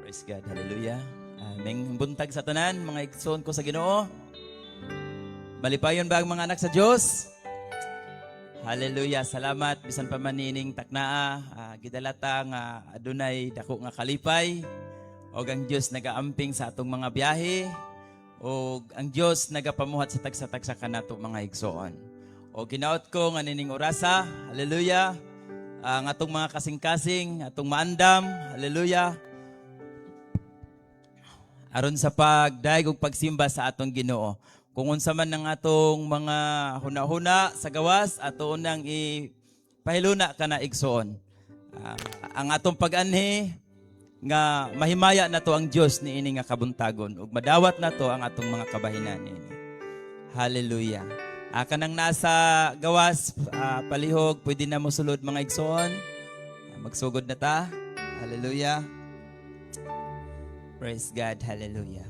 Praise God. Hallelujah. Ming buntag sa tanan, mga igsoon ko sa Ginoo. Malipayon ba ang mga anak sa Diyos? Hallelujah. Salamat. Bisan pa man nining taknaa, gidalata nga adunay dako nga kalipay. O ang Diyos nagaamping sa atong mga biyahe. O ang Diyos nagapamuhat sa tagsa-tagsa kanato mga igsoon. O ginaot ko nga nining orasa. Hallelujah. Ang atong mga kasing-kasing, atong maandam. Hallelujah. Aron sa pagdaig ug pagsimba sa atong Ginoo. Kung unsa man ng atong mga huna-huna sa gawas, ato nang ipahiluna kana igsoon. Ang atong pag-anhi nga mahimaya nato ang Dios niini nga kabuntagon ug madawat nato ang atong mga kabahinan niini. Hallelujah. Kanang nasa gawas palihog, pwede na mo sulod mga igsoon. Magsugod na ta. Hallelujah. Praise God. Hallelujah.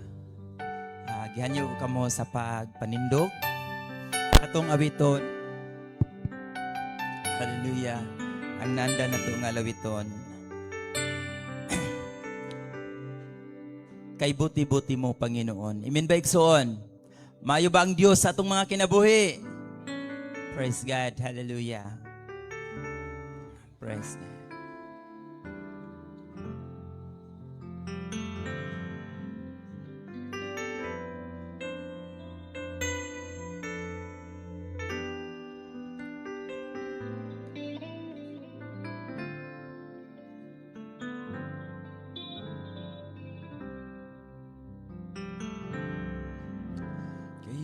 Gihanyo kamo sa pagpanindog. Atong awiton. Hallelujah. Ang nanda na ito nga lawiton. Kay buti-buti mo, Panginoon. Amen ba, igsoon? Mayo ba ang Diyos sa atong mga kinabuhi? Praise God. Hallelujah. Praise God.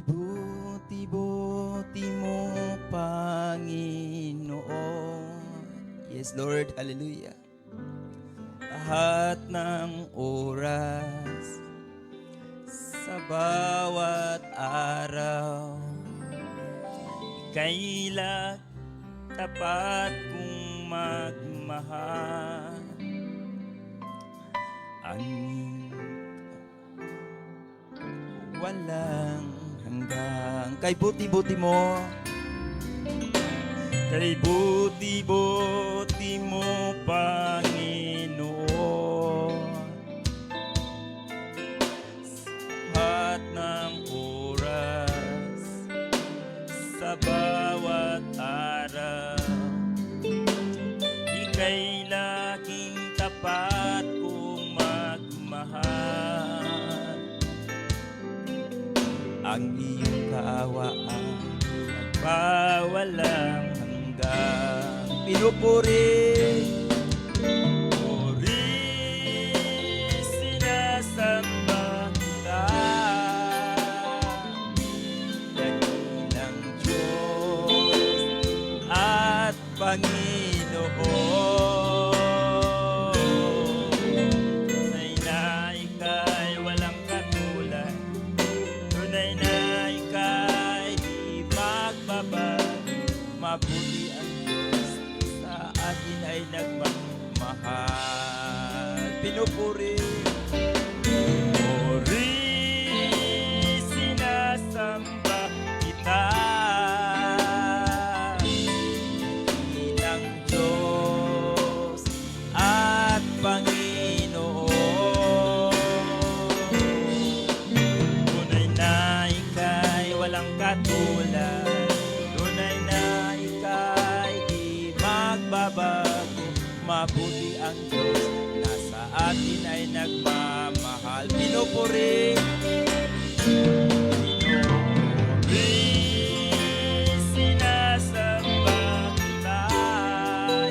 Buti-buti mo, Panginoon. Yes, Lord. Hallelujah. Lahat ng oras, sa bawat araw, kailan tapat kong magmahal. Ang walang hanggang kay buti-buti mo, kay buti-buti mo, Panginoon. Lahat ng oras, sa bawat araw, ika'y laging tapat kong magmahal. Ang iyong kaawaan nagpawalang hanggang. Pinupuri, puri, sinasamba kita. Dakilang Diyos at Panginoon. Mabuti ang Diyos sa atin ay nagmamahal. Pinupuri, puri, sinasamba kita. Dakilang Diyos at Panginoon. Tunay na ika'y walang katulad. Bago, mabuti ang Diyos na sa atin ay nagmamahal. Pinupuri, pinupuri, sinasamba kita.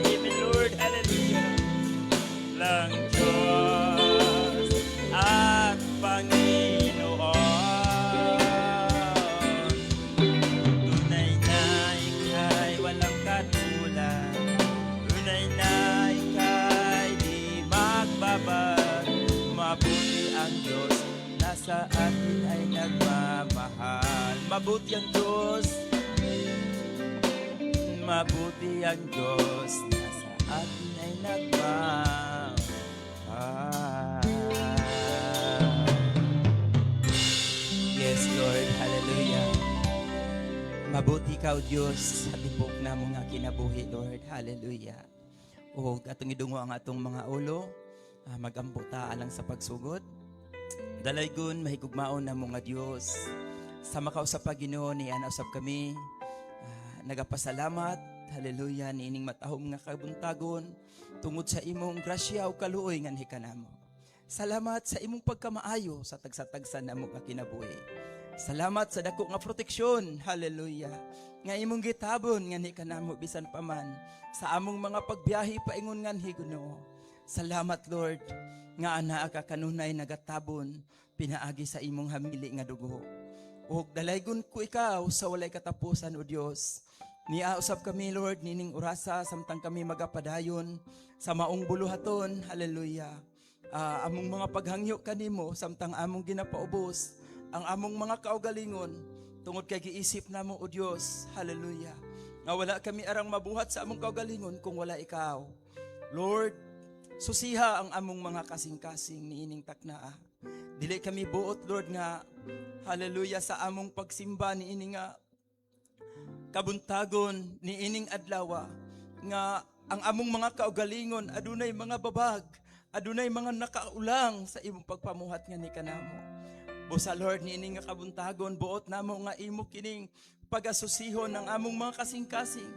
Amen, Lord. Hallelujah. Lang Diyos at Panginoon. Tunay na ika'y walang katulad. Mabuti ang Diyos na sa atin ay nagmamahal. Mabuti ang Diyos. Mabuti ang Diyos na sa atin ay nagmamahal. Yes, Lord. Hallelujah. Mabuti ka, O Diyos, sa tibok na mga kinabuhi, Lord. Hallelujah. O atong idungo ang atong mga ulo. magampo ta alang sa pagsugod. Dalaygon mahigugmaon na mga Dios. Sa makausap pa Ginoo ni ana usab kami. Nagapasalamat, hallelujah, niining matahom nga kabuntagon tungod sa imong grasya ug kaluoy nga hikanamo. Salamat sa imong pagkamaayo sa tagsa-tagsa namo nga kinabuhi. Salamat sa dako nga proteksyon, hallelujah, nga imong gitabon nga hikanamo bisan pa man sa among mga pagbiyahe paingon nganhi Ginoo. Salamat Lord nga anaa ka kanunay nagatabon pinaagi sa imong hamili nga dugo. Ug dalaygon ko ikaw sa walay katapusan o Dios. Niausap kami Lord nining orasa samtang kami magapadayon sa maong buluhaton, hallelujah. Among mga paghangyo kanimo samtang among ginapaubos ang among mga kaugalingon tungod kay giisip namo o Dios, hallelujah. Nga wala kami arang mabuhat sa among kaugalingon kung wala ikaw. Lord, susiha ang among mga kasing-kasing niining taknaa. Dili kami buot Lord nga hallelujah sa among pagsimba niining nga kabuntagon niining adlaw nga ang among mga kaugalingon adunay mga babag, adunay mga nakaulang sa imong pagpamuhat nga ni kanamo. Busa Lord niining nga kabuntagon buot namo nga imo kining pag-asusihon ng among mga kasing-kasing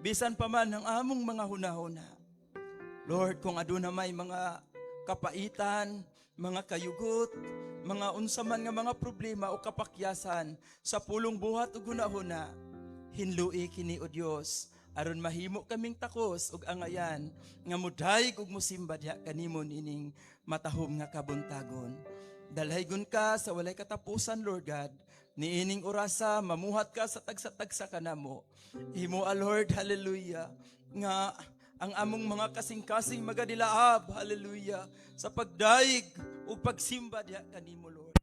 bisan pa man ang among mga hunahuna. Lord, kung aduna may mga kapaitan, mga kayugot, mga unsaman nga mga problema o kapakyasan sa pulong buhat ug hunahuna, hinlui kini o Dios aron mahimo kaming takos ug angayan nga mudayeg ug mosimba diha kanimo nining matahom nga kabuntagon. Dalaygon ka sa walay katapusan Lord God, niining orasa mamuhat ka sa tagsa-tagsa kanamo. Himo Lord, hallelujah, nga ang among mga kasing-kasing magadilaab, hallelujah, sa pagdaig ug pagsimba diha kanimo Lord.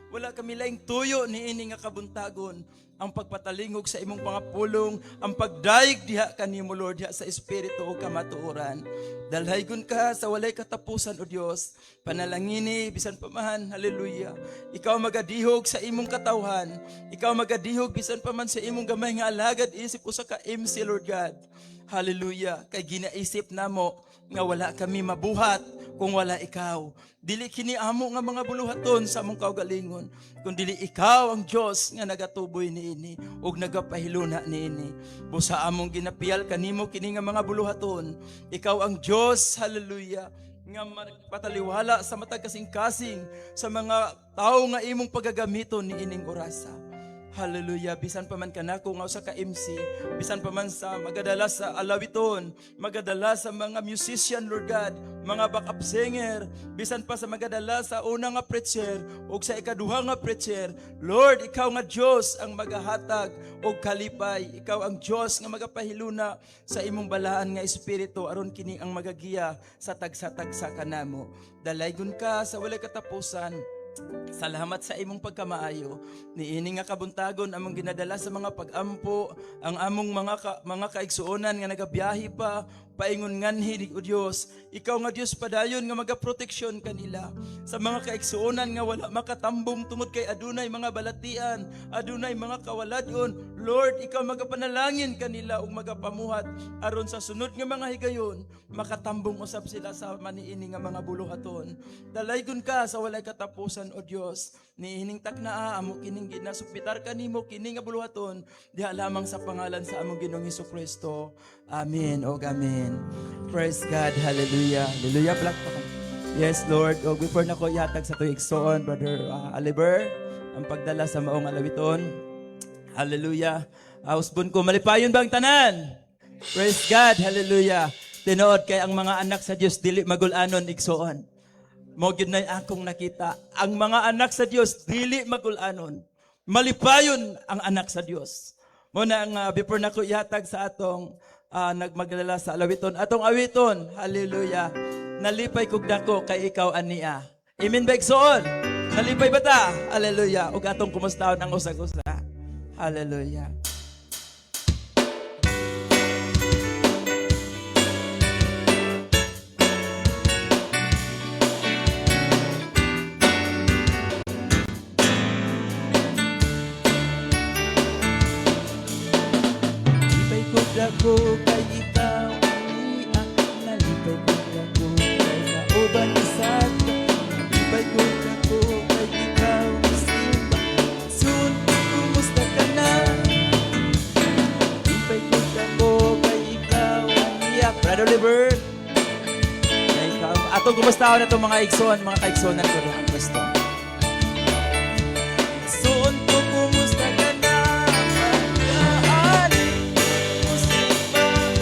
Wala kami laing tuyo niini nga kabuntagon ang pagpatalingog sa imong pangapulong, ang pagdaig diha kanimo Lord diha sa espiritu ug kamatuoran. Dalhaygon ka sa walay katapusan o Dios, panalangini bisan pa man, hallelujah. Ikaw magadihog sa imong katawhan, ikaw magadihog bisan pa man sa imong gamay nga alagad isip usa ka MC Lord God. Hallelujah. Kay ginaisip namo nga wala kami mabuhat kung wala ikaw. Dili kini amo nga mga buluhaton sa among kaugalingon, kundi ikaw ang Dios nga nagatuboy niini ug nagapahiluna niini. Busa among ginapiyal kanimo kini nga mga buluhaton. Ikaw ang Dios, hallelujah, nga magpataliwala sa matag kasing-kasing sa mga tao nga imong pagagamiton niining orasa. Hallelujah, bisan pa man kanako nga usa ka MC, bisan pa man sa magadala sa alawiton, magadala sa mga musician Lord God, mga backup singer, bisan pa sa magadala sa una nga preacher ug sa ikaduha nga preacher, Lord, ikaw nga Dios ang magahatag og kalipay, ikaw ang Dios nga magapahiluna sa imong balaan nga espiritu aron kini ang magagiya sa tagsa-tagsa kanamo. Dalaygon ka sa walay katapusan. Salamat sa imong pagkamaayo. Niini nga kabuntagon among ginadala sa mga pag-ampo, ang among mga kaigsuonan nga nagabiyahe pa, paingon nganhi o Dios. Ikaw nga Dios padayon nga magaproteksyon kanila sa mga kaigsuonan nga wala makatambong tungod kay adunay mga balatian, adunay mga kawaladyon. Lord, ikaw magapanalangin kanila ug magapamuhat aron sa sunod nga mga higayon makatambong usab sila sa maniini nga mga buluhaton. Dalaygon ka sa walay katapusan o Dios. Niining taknaa amo kining ginasupitar kanimo kini nga buluhaton diha lamang sa pangalan sa among Ginoong Hesukristo. Amen. O amen. Praise God. Hallelujah. Hallelujah. Palakpakan. Yes, Lord. O before na ko ihatag sa tuig soon, Brother Oliver, ang pagdala sa maong alawiton. Hallelujah. Usbon ko, malipayon ba ang tanan? Praise God. Hallelujah. Tinood kay ang mga anak sa Dios dili magulanon igsoon. Mo gyud nay akong nakita, ang mga anak sa Dios dili magulanon. Malipayon ang anak sa Dios. Mo na ang before na ko ihatag sa atong nagmagdala sa alawiton. Atong awiton, hallelujah. Nalipay kog dako kay ikaw ania. Amen ba igsoon? Nalipay ba ta? Hallelujah. Ug atong kumustahon ang usag-usa. Hallelujah. Lipay kog dako kay ikaw ania. atong kumusta na itong mga igsoon, mga kaigsoonan ko rin ang gusto. Igsoon ko, kumusta ka na? Pagkaan, kumusta pagkaan?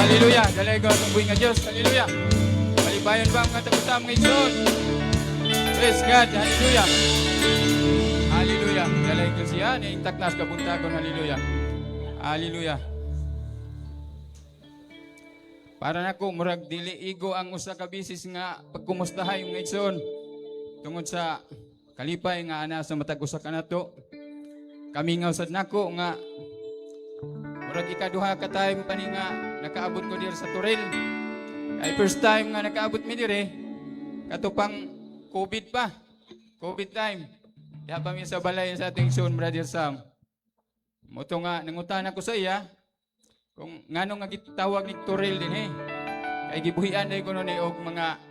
Hallelujah. Dalay ko atong buhay nga Diyos. Hallelujah. Malibayon ba ang mga tagutam ng igsoon? Praise God. Hallelujah. Hallelujah. Dalay ko siya. Naintak na sa kabuntagon. Hallelujah. Hallelujah. Para nako murag dili igo ang usa ka bisis nga pagkumustahay mga igsoon. Tungod sa kalipay nga ana sa matag usa kanato. Kami nga usad nako nga murag ikaduha ka time pa ni nga nakaabot ko diri sa Turil. Kay first time nga nakaabot mi diri katupang COVID pa. COVID time. Diha pa mi sa balay sa ating son Brother Sam. Moto nga nangutan ako sa iya kung ngano nga gitawag ni Turil din kay gibuhian day kuno ni og mga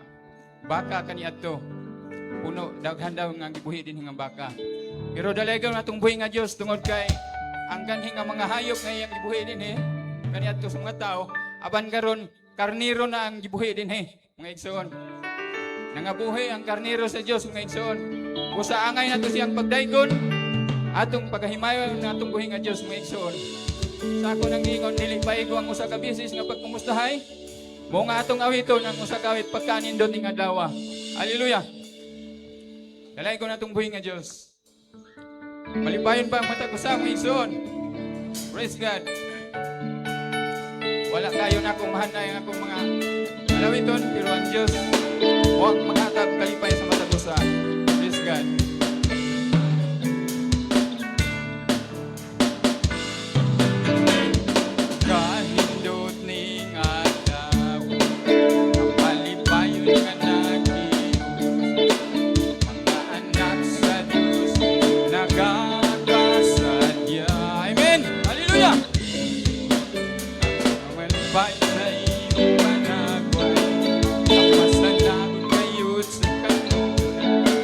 baka kaniadto. Puno daghan daw nga gibuhi din nga baka. Pero dalaga natong buhi nga Dios tungod kay ang ganhing nga mga hayop nga iyang gibuhi din kaniadto sa mga tao aban karon karniro na ang gibuhi din mga igsoon. Nangabuhi ang karniro sa Dios mga igsoon. Usa angay nato siyang pagdaygon atong pagahimayon natong buhi nga Dios mga igsoon. Sa ako nang ingon dili paigo ang usa ka bisis nga pagkumustahay. Mo nga atong awiton ang usa ka awit pagkanindot ing adlaw. Hallelujah. Dalay ko natong buhi nga Dios. Malipayon pa ang mata ko sa mga igsoon. Praise God. Wala kayo na akong mahanay ang akong mga alawiton, pero ang Diyos huwag maghatag kalipay sa mata ko sa. Praise God. Kahindot ning adlaw, ang malipayon nga mga anak sa Diyos nagakasadya. Amen! Hallelujah! Malibay sa iyong panagwan, ang masanagot kayo't sa kanuna.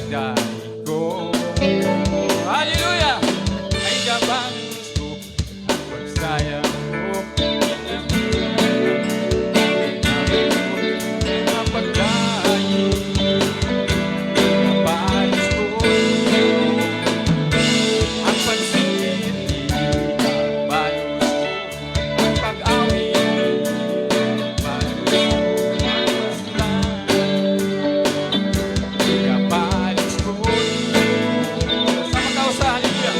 pagdahig ko. Hallelujah! Ay gabanos ko at pagsayang ko. Ang pagdahig, kapalis ko. Ang pansiti, kapalos ko. Ang pag-awit, kapalos ko. Kapalis ko. Sama ka sa hallelujah.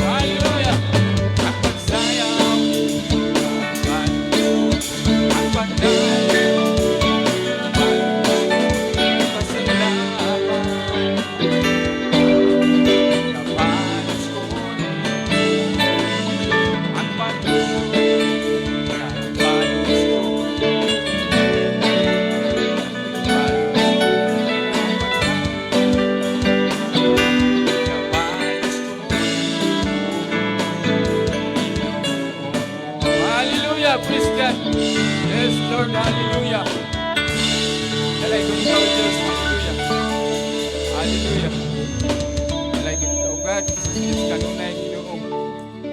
Hallelujah! Ang pagsayaw, ang pagdahig, pasalamat, kapalis ko, ang pagdahig, kapalis ko, Hallelujah, praise God. Yes, Lord, hallelujah. Dalay ko ikaw, Diyos, hallelujah. Hallelujah. Dalay ko ikaw, God, Diyos kanunay, Ginoong.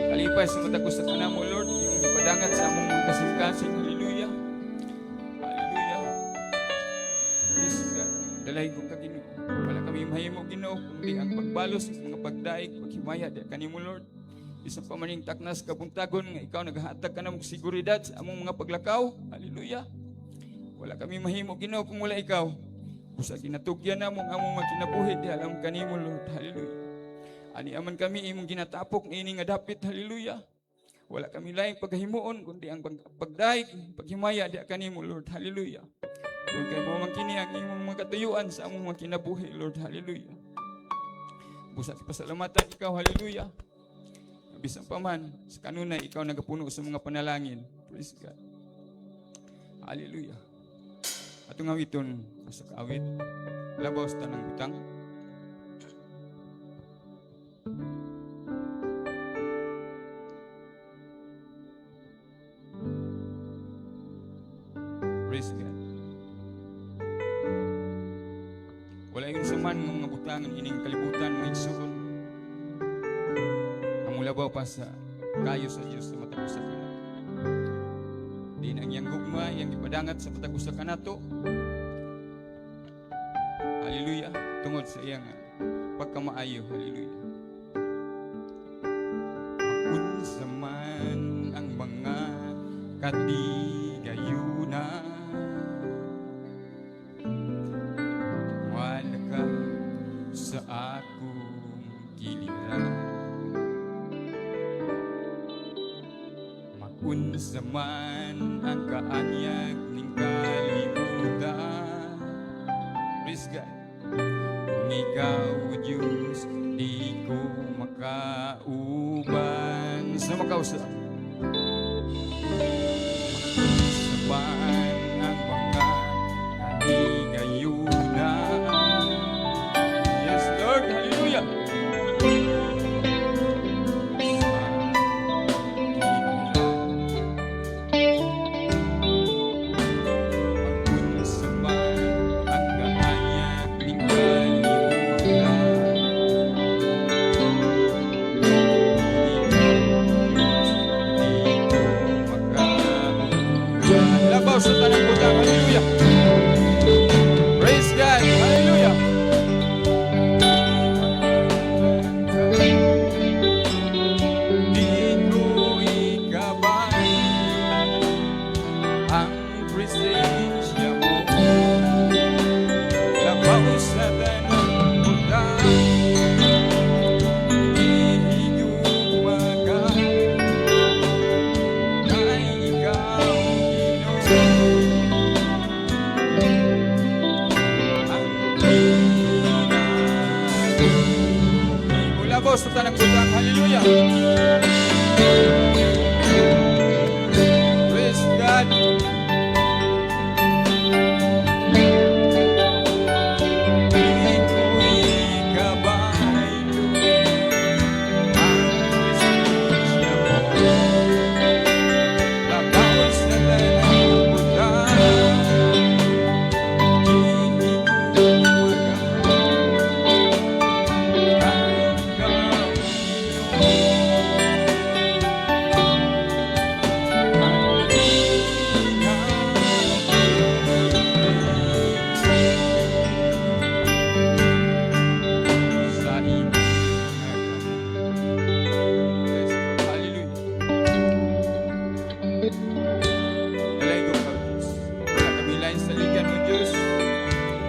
Kalipay sa matagos sa kanamo, Lord, yung ipadangat sa among mga kasing-kasing, hallelujah. Hallelujah. Yes, God, dalay ko ka, Ginoo. Wala kami mahimo, Ginoo, kundi ang pagbalos, mga pagdaig, paghimaya, di kanimo, Lord. Isang pamaning taknas kabuntagon nga ikaw naghatag ka ng seguridad sa among mga paglakaw. Hallelujah. Wala kami mahimo, Ginoo, kung wala ikaw. Busa ginatugyan na mong among magkinabuhi di alam kanimo, Lord. Hallelujah. Ani aman kami imong ginatapok ini nga dapit. Hallelujah. Wala kami laing paghimuon kundi ang pagdaig, paghimaya di kanimo, Lord. Hallelujah. Lord, kay mo mangkini ang imong mga katuyuan sa among mga kinabuhi, Lord. Hallelujah. Busa pasalamatan ikaw. Hallelujah. Bisan pa man, sa kanunay, ikaw nagapuno sa mga panalangin. Praise God. Hallelujah. Atong awiton, sa kaawit, labaw sa tanang butang. Praise God. Wala yun sa man ng mga butangan, ining kalibutan, may suon. Labaw pa sa kayo sa Diyos sa matagos sa kanato. Di nang iyang gugma, iyang ipadangat sa matagos sa kanato. Hallelujah. Tungod sa iyang pagkamaayo. Hallelujah. Makunsa man ang mga katigayunan, wala ka sa akong giliran. Unsa man ang kaanyag ning kalibutan. Praise God. Kung ikaw, Diyos, di ko makauban. Sa makausa. Unsa man ang mga kaligayunan. Yes, Lord. Hallelujah. Sa tanang butang. Hallelujah. Praise God. Hallelujah. Ulabos sa tanang butang. Hallelujah. Praise God.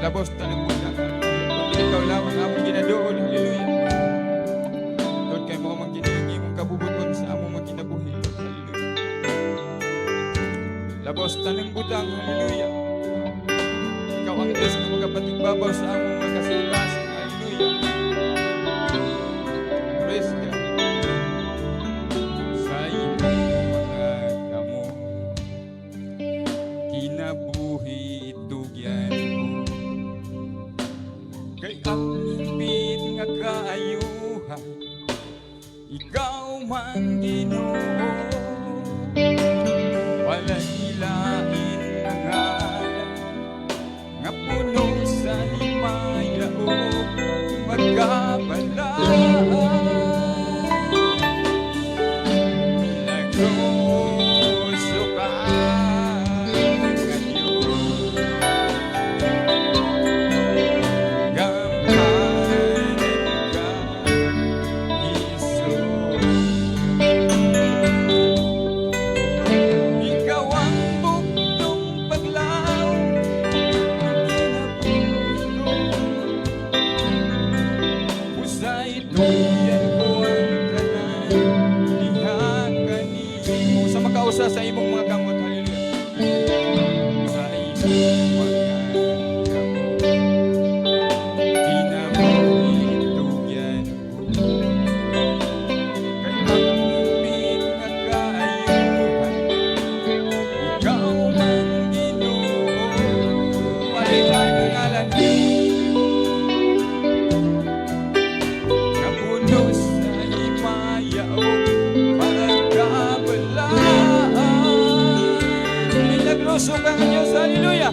Labos tanang bulan. Kundi ikaw lamang among ginadoon. Hallelujah. Doon kayo mo magginigi mong kabubuton sa among magkinabuhi. Hallelujah. Labos tanang butang. Hallelujah. Ikaw ang Diyos na magapatigbabaw sa among magkasikasan. Hallelujah. Praise God. Sa iyong mga kamo kinabuhi itugyan mo. Kay ang hingpit nga kaayuhan, ikaw man Ginoo. Walay lain nga ngalan, nga puno sa himaya o magkabalaan. Milagroso ka nga Diyos. Sa imong mga kamot, hallelujah. Sa imong mga kamot, kinabuhi itugyan mo. Kay ang hingpit nga kaayuhan, ikaw man Ginoo. Walay lain nga ngalan, nga puno sa himaya o magkabalaan. Milagroso ka ng Diyos, hallelujah.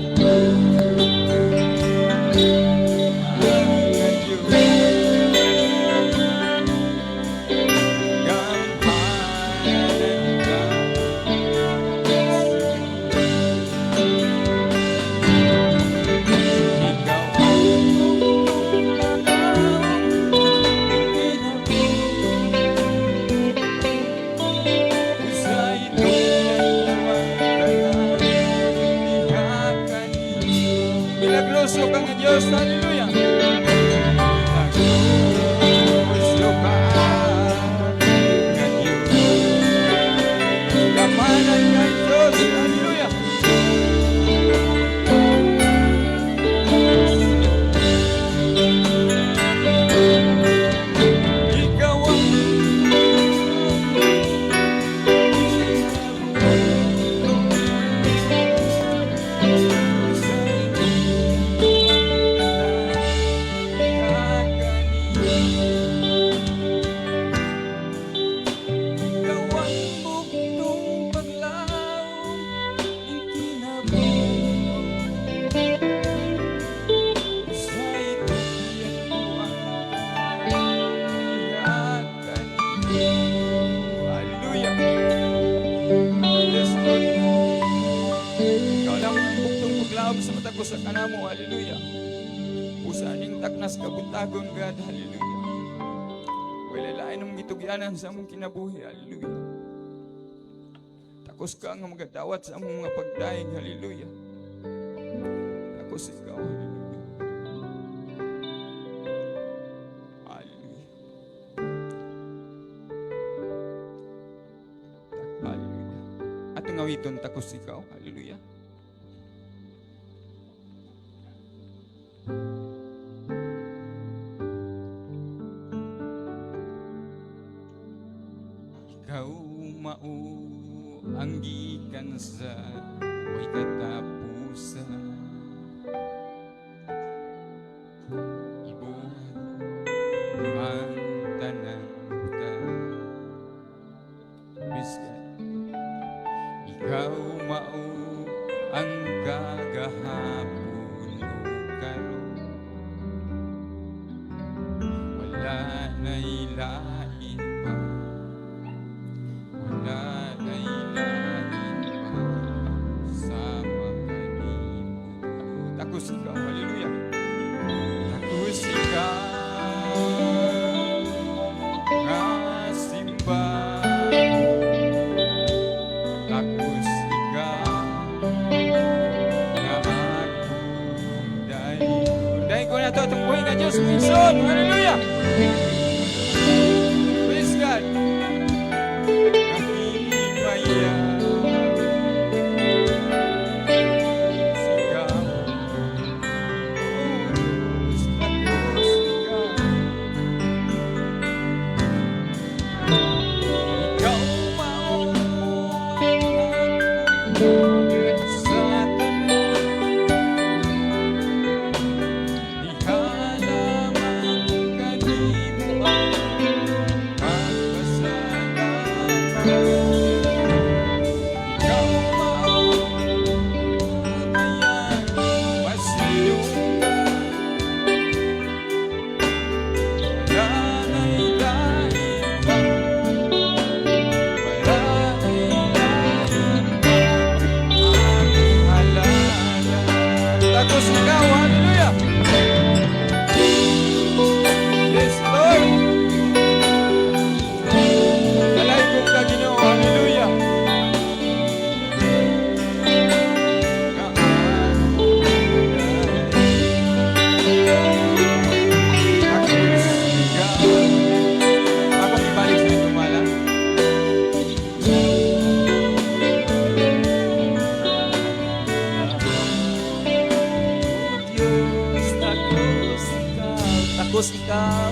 Milagroso ka ng Diyos, hallelujah. Milagroso ka ng Diyos. Kamanan ka Diyos, hallelujah. Ikaw ang sa matagos sa kanamo, hallelujah. Usaning taknas kabuntagon, God, hallelujah. Wala lain ng gitugyanan sa among kinabuhi, hallelujah. Takos ka nga magadawat sa among mga pagdaing, hallelujah. Takos ikaw, hallelujah. Hallelujah. Hallelujah. At ang awiton, takos ikaw, hallelujah. ikaw mao ang gikan sa way katapusan. Ibuhat ang tanan butan. Biskat, ikaw mao ang kagahapon o karon. Wala na'y lain pa, wala na'y lain pa sama kanimo. Takos ikaw, hallelujah. Takos ikaw nga simbahan. Takos ikaw nga akong dayon. Dayon ko na ito, itong buhay ka Diyos, Minson, hallelujah. Praise God. Kahimaya sigaw, takos ikaw. Ikaw mao sa tanan, ihalaman kanimo ang pagpasalamat. Ikaw mao mayan masinunggan, wala na'y lain pa, wala na'y lain pa ang halala. Takos ikaw, hallelujah. Yes, Lord. Kalay kong ka Ginoo, hallelujah. Nga akong takos ikaw. Akong ibalik sa inyong malam. Diyos, takos ikaw. Takos ikaw.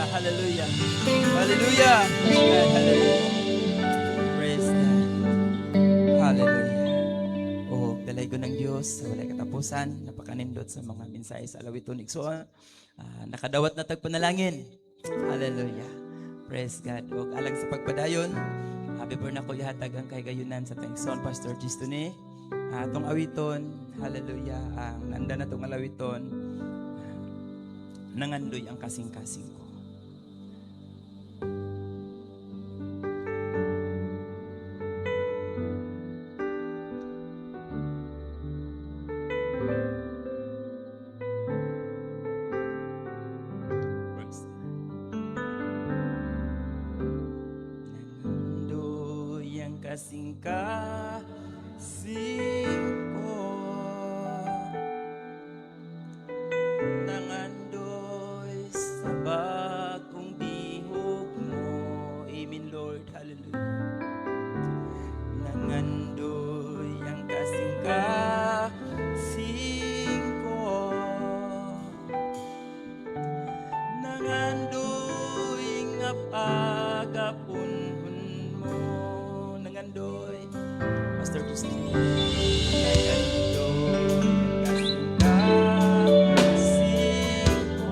Hallelujah, hallelujah, hallelujah. Praise God, hallelujah. Praise God, hallelujah. Oh, dalay ko ng Diyos sa walay katapusan, napakanindot sa mga mensahe sa alawiton igsoon. Nakadawat na tagpanalangin. Hallelujah. Praise God. O alang sa pagpadayon, happy birthday na ko ihatag ang kaigayunan sa Tengson Pastor Gistone. Atong awiton, hallelujah, ang nanda na tong alawiton, nangandoy ang kasing-kasing ko. Nangandoy ang kasing-kasing ko, nangandoy sa bagong bihog mo. Amen, Lord. Hallelujah. Nangandoy ang kasing-kasing ko, nangandoy nga pagapunhon mo. Nangandoy, Pastor Justine. Nangandoy ang kasing-kasing ko.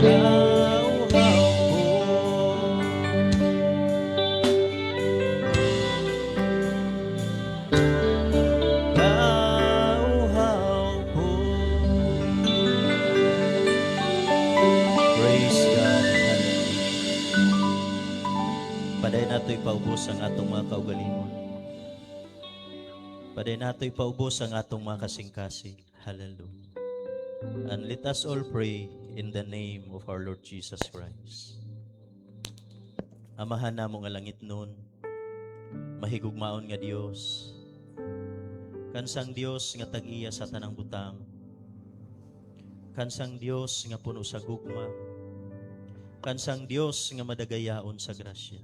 Nauhaw po. Nauhaw po. Praise God. Paday nato ipaubos ang atong mga kaugalingon. Paday nato ipaubos ang atong mga kasing-kasing. Hallelujah. And let us all pray in the name of our Lord Jesus Christ. Amahan namo nga langit nun, mahigugmaon nga Dios. Kansang Dios nga tag-iya sa tanang butang. Kansang Dios nga puno sa gugma. Kansang Dios nga madagayaon sa grasya.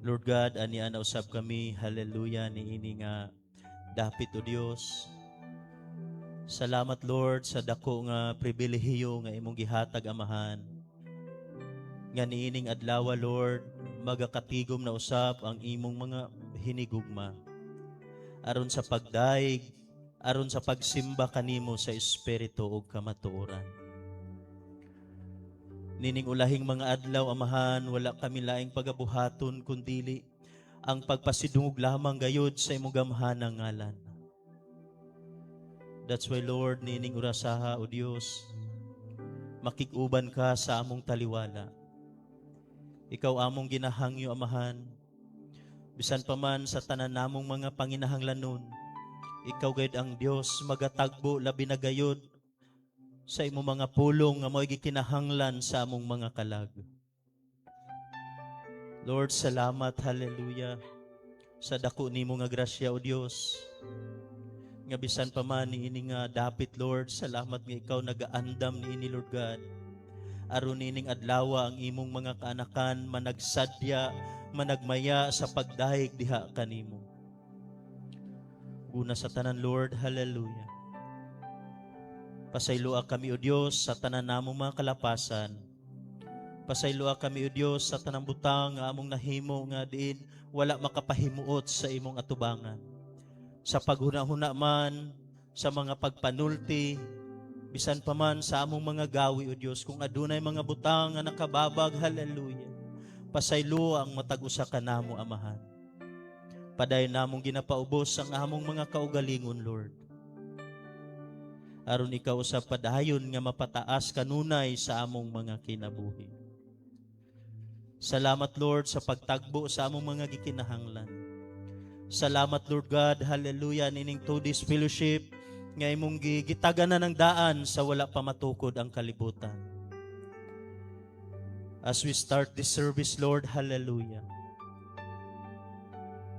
Lord God, ani ana usab kami, hallelujah, niini nga dapit o Dios. Salamat Lord sa dako nga pribilehiyo nga imong gihatag amahan. Nga niining adlaw Lord, magakatigom na usab ang imong mga hinigugma. Aron sa pagdaig, aron sa pagsimba kanimo sa espiritu ug kamatuoran. Nining ulahing mga adlaw amahan, wala kami laing pagabuhaton kundili ang pagpasidungog lamang gayud sa imong gamhanang ngalan. That's why Lord, nining urasaha o Dios, makikuban ka sa among taliwala. Ikaw among ginahangyo amahan, bisan pa man sa tanan namong mga panginahanglanon, ikaw gayud ang Dios magatagbo labi na gayud sa imong mga pulong nga mo'y gikinahanglan sa among mga kalag. Lord, salamat, hallelujah, sa dako nimo nga grasya o Dios. Nga bisan pa man niini nga dapit Lord, salamat nga ikaw nagaandam niini Lord God. Aron nining adlaw ang imong mga kaanakan managsadya, managmaya sa pagdahig diha kanimo. Una sa tanan Lord, hallelujah. Pasayloa kami o Dios sa tanan namong mga kalapasan. Pasayloa kami o Dios sa tanang butang nga among nahimo nga diin wala makapahimuot sa imong atubangan. Sa paghuna-huna man, sa mga pagpanulti, bisan pa man sa among mga gawi o Dios, kung adunay mga butang nga nakababag, hallelujah. Pasaylo ang matag-usa ka namo amahan. Paday namong ginapaubos ang among mga kaugalingon, Lord. Aron ikaw sa padayon nga mapataas kanunay sa among mga kinabuhi. Salamat Lord sa pagtagbo sa among mga gikinahanglan. Salamat Lord God, hallelujah, nining to this fellowship nga imong gitaganan ng daan sa wala pa matukod ang kalibutan. As we start this service, Lord, hallelujah,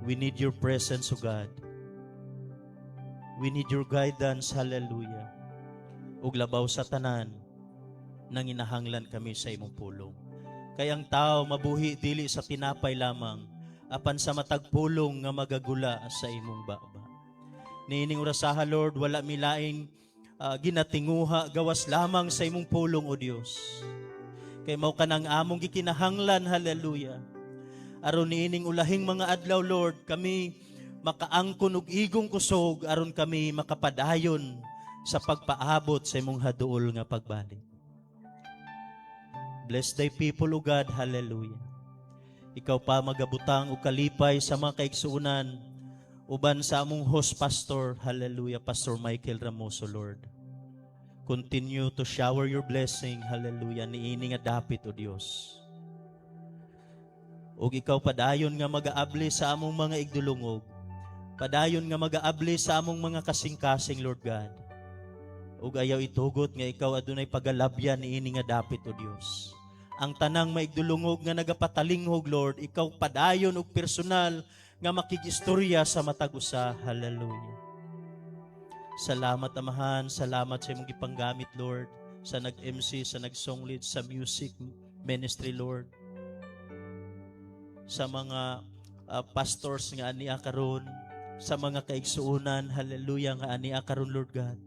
we need your presence, O God. We need your guidance, hallelujah. Ug labaw sa tanan, nanginahanglan kami sa imong pulong. Kaya ang tao mabuhi dili sa tinapay lamang, apan sa matagpulong nga magagula sa imong baba. Niining urasaha Lord, wala milaing ginatinguha gawas lamang sa imong pulong o Dios. Kay mao kanang among gikinahanglan, hallelujah. Aron niining ulahing mga adlaw Lord, kami makaangkon og igong kusog aron kami makapadayon sa pagpaabot sa imong haduol nga pagbalik. Bless thy people, O God, hallelujah. Ikaw pa magabutang o kalipay sa mga kaigsuunan, uban sa among host pastor, hallelujah, Pastor Michael Ramoso, Lord. Continue to shower your blessing, hallelujah, niini nga dapit, O Dios. Ug ikaw padayon nga magaabli sa among mga igdulungog, padayon nga magaabli sa among mga kasing-kasing, Lord God. Ug ayaw itugot nga ikaw adunay pagalabyan niini nga dapit, O Dios. Ang tanang maigdulungog nga nagapatalinghog, Lord, ikaw padayon og personal nga makigistorya sa matag usa. Hallelujah. Salamat amahan, salamat sa imong gipanggamit, Lord, sa nag-MC, sa nag-song lead, sa music ministry, Lord. Sa mga pastors nga ania karon, sa mga kaigsuunan, hallelujah, nga ania karon, Lord God.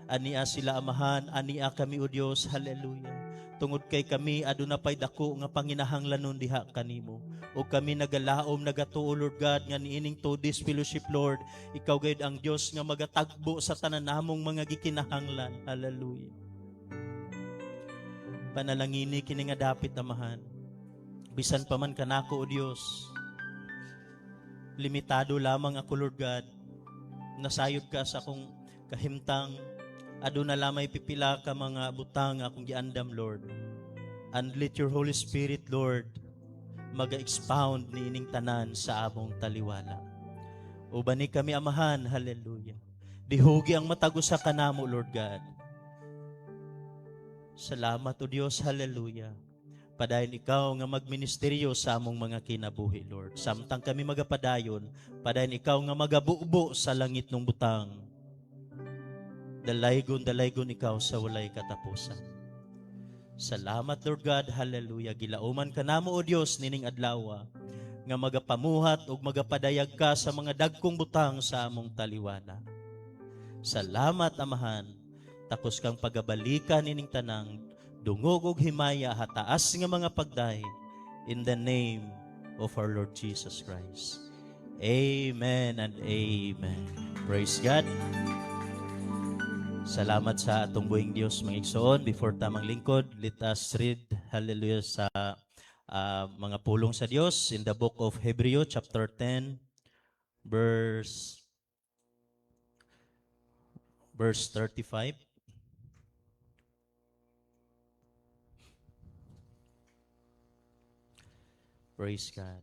Ania sila amahan, ania kami, O Dios, hallelujah. Tungod kay kami aduna pay dako nga panginahanglanon diha kanimo. O kami nagalaom nagatuo, Lord God, nga niining to this fellowship, Lord, ikaw gayud ang Dios nga magatagbo sa tanan namong mga gikinahanglan. Hallelujah. Panalangini kini nga dapit amahan. Bisan pa man kanako o Dios. Limitado lamang ako, Lord God. Nasayod ka sa akong kahimtang. Aduna lamay pipila ka mga butang akong giandam, Lord. And let your Holy Spirit, Lord, mag-expound ni ining tanan sa among taliwala. Ubani kami amahan, hallelujah. Dihugi ang matago sa kanamo, Lord God. Salamat o Diyos, hallelujah. Padayon ikaw nga magministeryo sa among mga kinabuhi, Lord. Samtang kami magapadayon, padayon ikaw nga magabubo sa langit ng butang. Dalaygon ikaw sa walay katapusan. Salamat, Lord God, hallelujah. Gilauman ka namo o Diyos nining adlaw nga magapamuhat o magapadayag ka sa mga dagkong butang sa among taliwana. Salamat, amahan. Tapos kang pagabalikan nining tanang dungog og himaya hataas nga mga pagday in the name of our Lord Jesus Christ. Amen and amen. Praise God. Salamat sa atong buhing Diyos, mga igsoon. Before tamang lingkod, let us read, hallelujah, sa mga pulong sa Diyos in the book of Hebrew, chapter 10, verse 35. Praise God.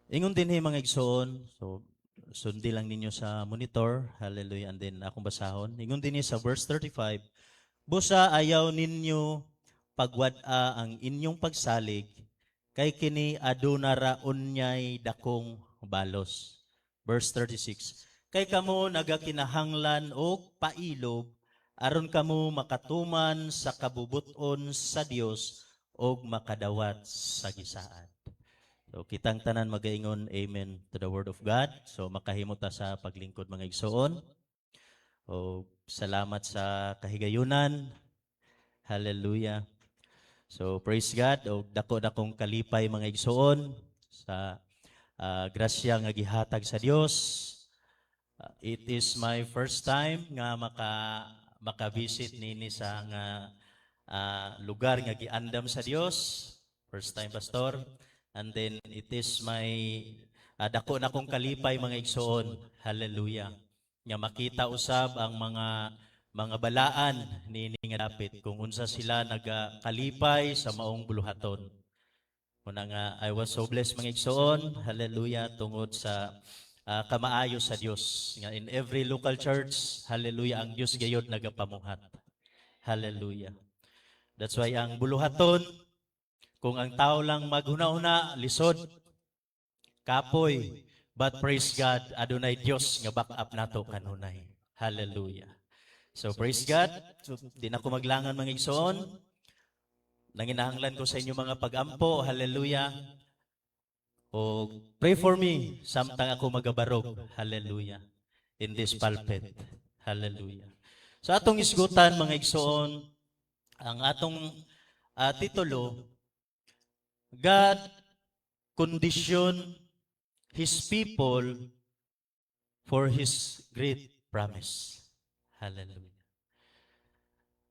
Ingon din mga igsoon, so sundi lang ninyo sa monitor, hallelujah, and then akong basahon. Ingon din sa verse 35, busa ayaw ninyo pagwad-a ang inyong pagsalig, kay kini aduna ra unyay dakong balos. Verse 36, kay kamo nagakinahanglan o pailob, aron kamo makatuman sa kabubuton sa Dios o makadawat sa gisaan. So, kitang tanan magaingon amen to the word of God. So, makahimo ta sa paglingkod mga igsoon. O, salamat sa kahigayunan. Hallelujah. So, praise God. O, dako-dakong kalipay mga igsoon sa grasya nga gihatag sa Dios. It is my first time nga maka-visit nini sa nga lugar nga giandam sa Dios. First time, Pastor. And then it is my dako na kong kalipay mga igsoon. Hallelujah. Nga makita usab ang mga balaan ni nga dapit kung unsa sila nagakalipay sa maong buluhaton. Muna nga I was so blessed mga igsoon. Hallelujah, tungod sa kamaayo sa Dios. Nga in every local church, hallelujah, ang Dios gayud nagapamuhat. Hallelujah. That's why ang buluhaton, kung ang tao lang maghuna-huna, lisod, kapoy, but praise God, adunay Dios nga back up nato kanunay. Hallelujah. So praise God. So, di na ko maglangan mga igsoon. Nanginahanglan ko sa inyo mga pag-ampo. Hallelujah. O pray for me samtang ako magabarog. Hallelujah. In this pulpit. Hallelujah. So atong isgutan mga igsoon, ang atong titulo, God conditioned His people for His great promise. Hallelujah.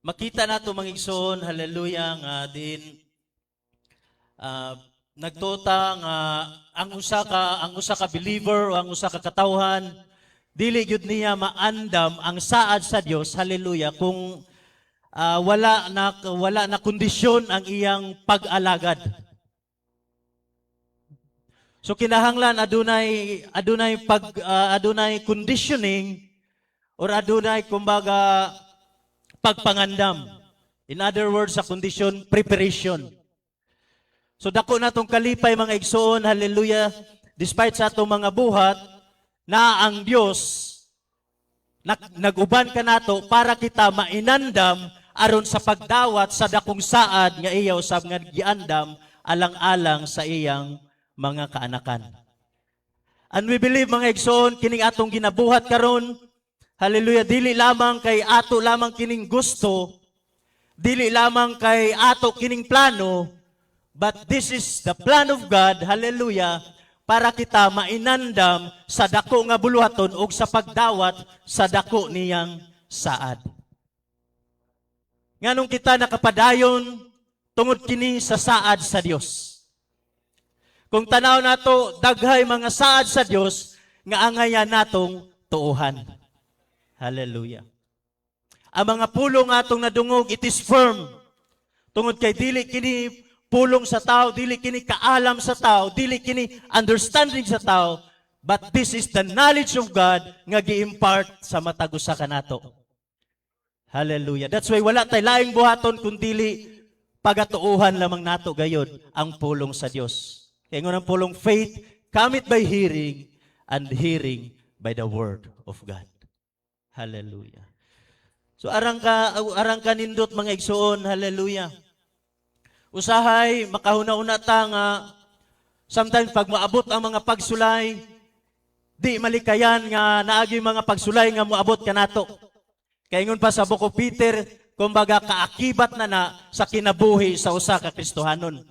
Makita nato mga igsoon, hallelujah, nga din nagtuta nga ang usa ka believer o ang usa ka katawhan dili gyud niya maandam ang saad sa Dios, hallelujah, kung wala na kondisyon ang iyang pag-alagad. So kinahanglan adunay conditioning or adunay kumbaga pagpangandam. In other words, sa condition preparation. So dako natong kalipay mga igsoon, hallelujah, despite sa atong mga buhat na ang Dios naguban ka nato para kita mainandam aron sa pagdawat sa dakong saad nga iyaw sab nga giandam alang-alang sa iyang mga kaanakan. And we believe mga igsoon kining atong ginabuhat karon, hallelujah, dili lamang kay ato lamang kining gusto, dili lamang kay ato kining plano, but this is the plan of God, hallelujah, para kita mainandam sa dako nga buluhaton ug sa pagdawat sa dako niyang saad. Nganong kita nakapadayon tungod kini sa saad sa Dios. Kung tanaw nato daghay mga saad sa Dios nga angayan natong tuuhan. Hallelujah. Ang mga pulong atong nadungog, it is firm. Tungod kay dili kini pulong sa tao, dili kini kaalam sa tao, dili kini understanding sa tao, but this is the knowledge of God nga gi-impart sa matag usa kanato. Hallelujah. That's why wala tay laing buhaton kundi pagatuuhan lamang nato gayud ang pulong sa Dios. Kaya ang pulong faith cometh by hearing, and hearing by the word of God. Hallelujah. So arang ka nindot mga igsoon, hallelujah. Usahay makahuna-una ta nga sometimes pag maabot ang mga pagsulay, di malikayan nga naagi mga pagsulay nga moabot kanato. Kaya ingon pa sa Book of Peter, kumbaga kaakibat na sa kinabuhi sa usa ka Kristohanon.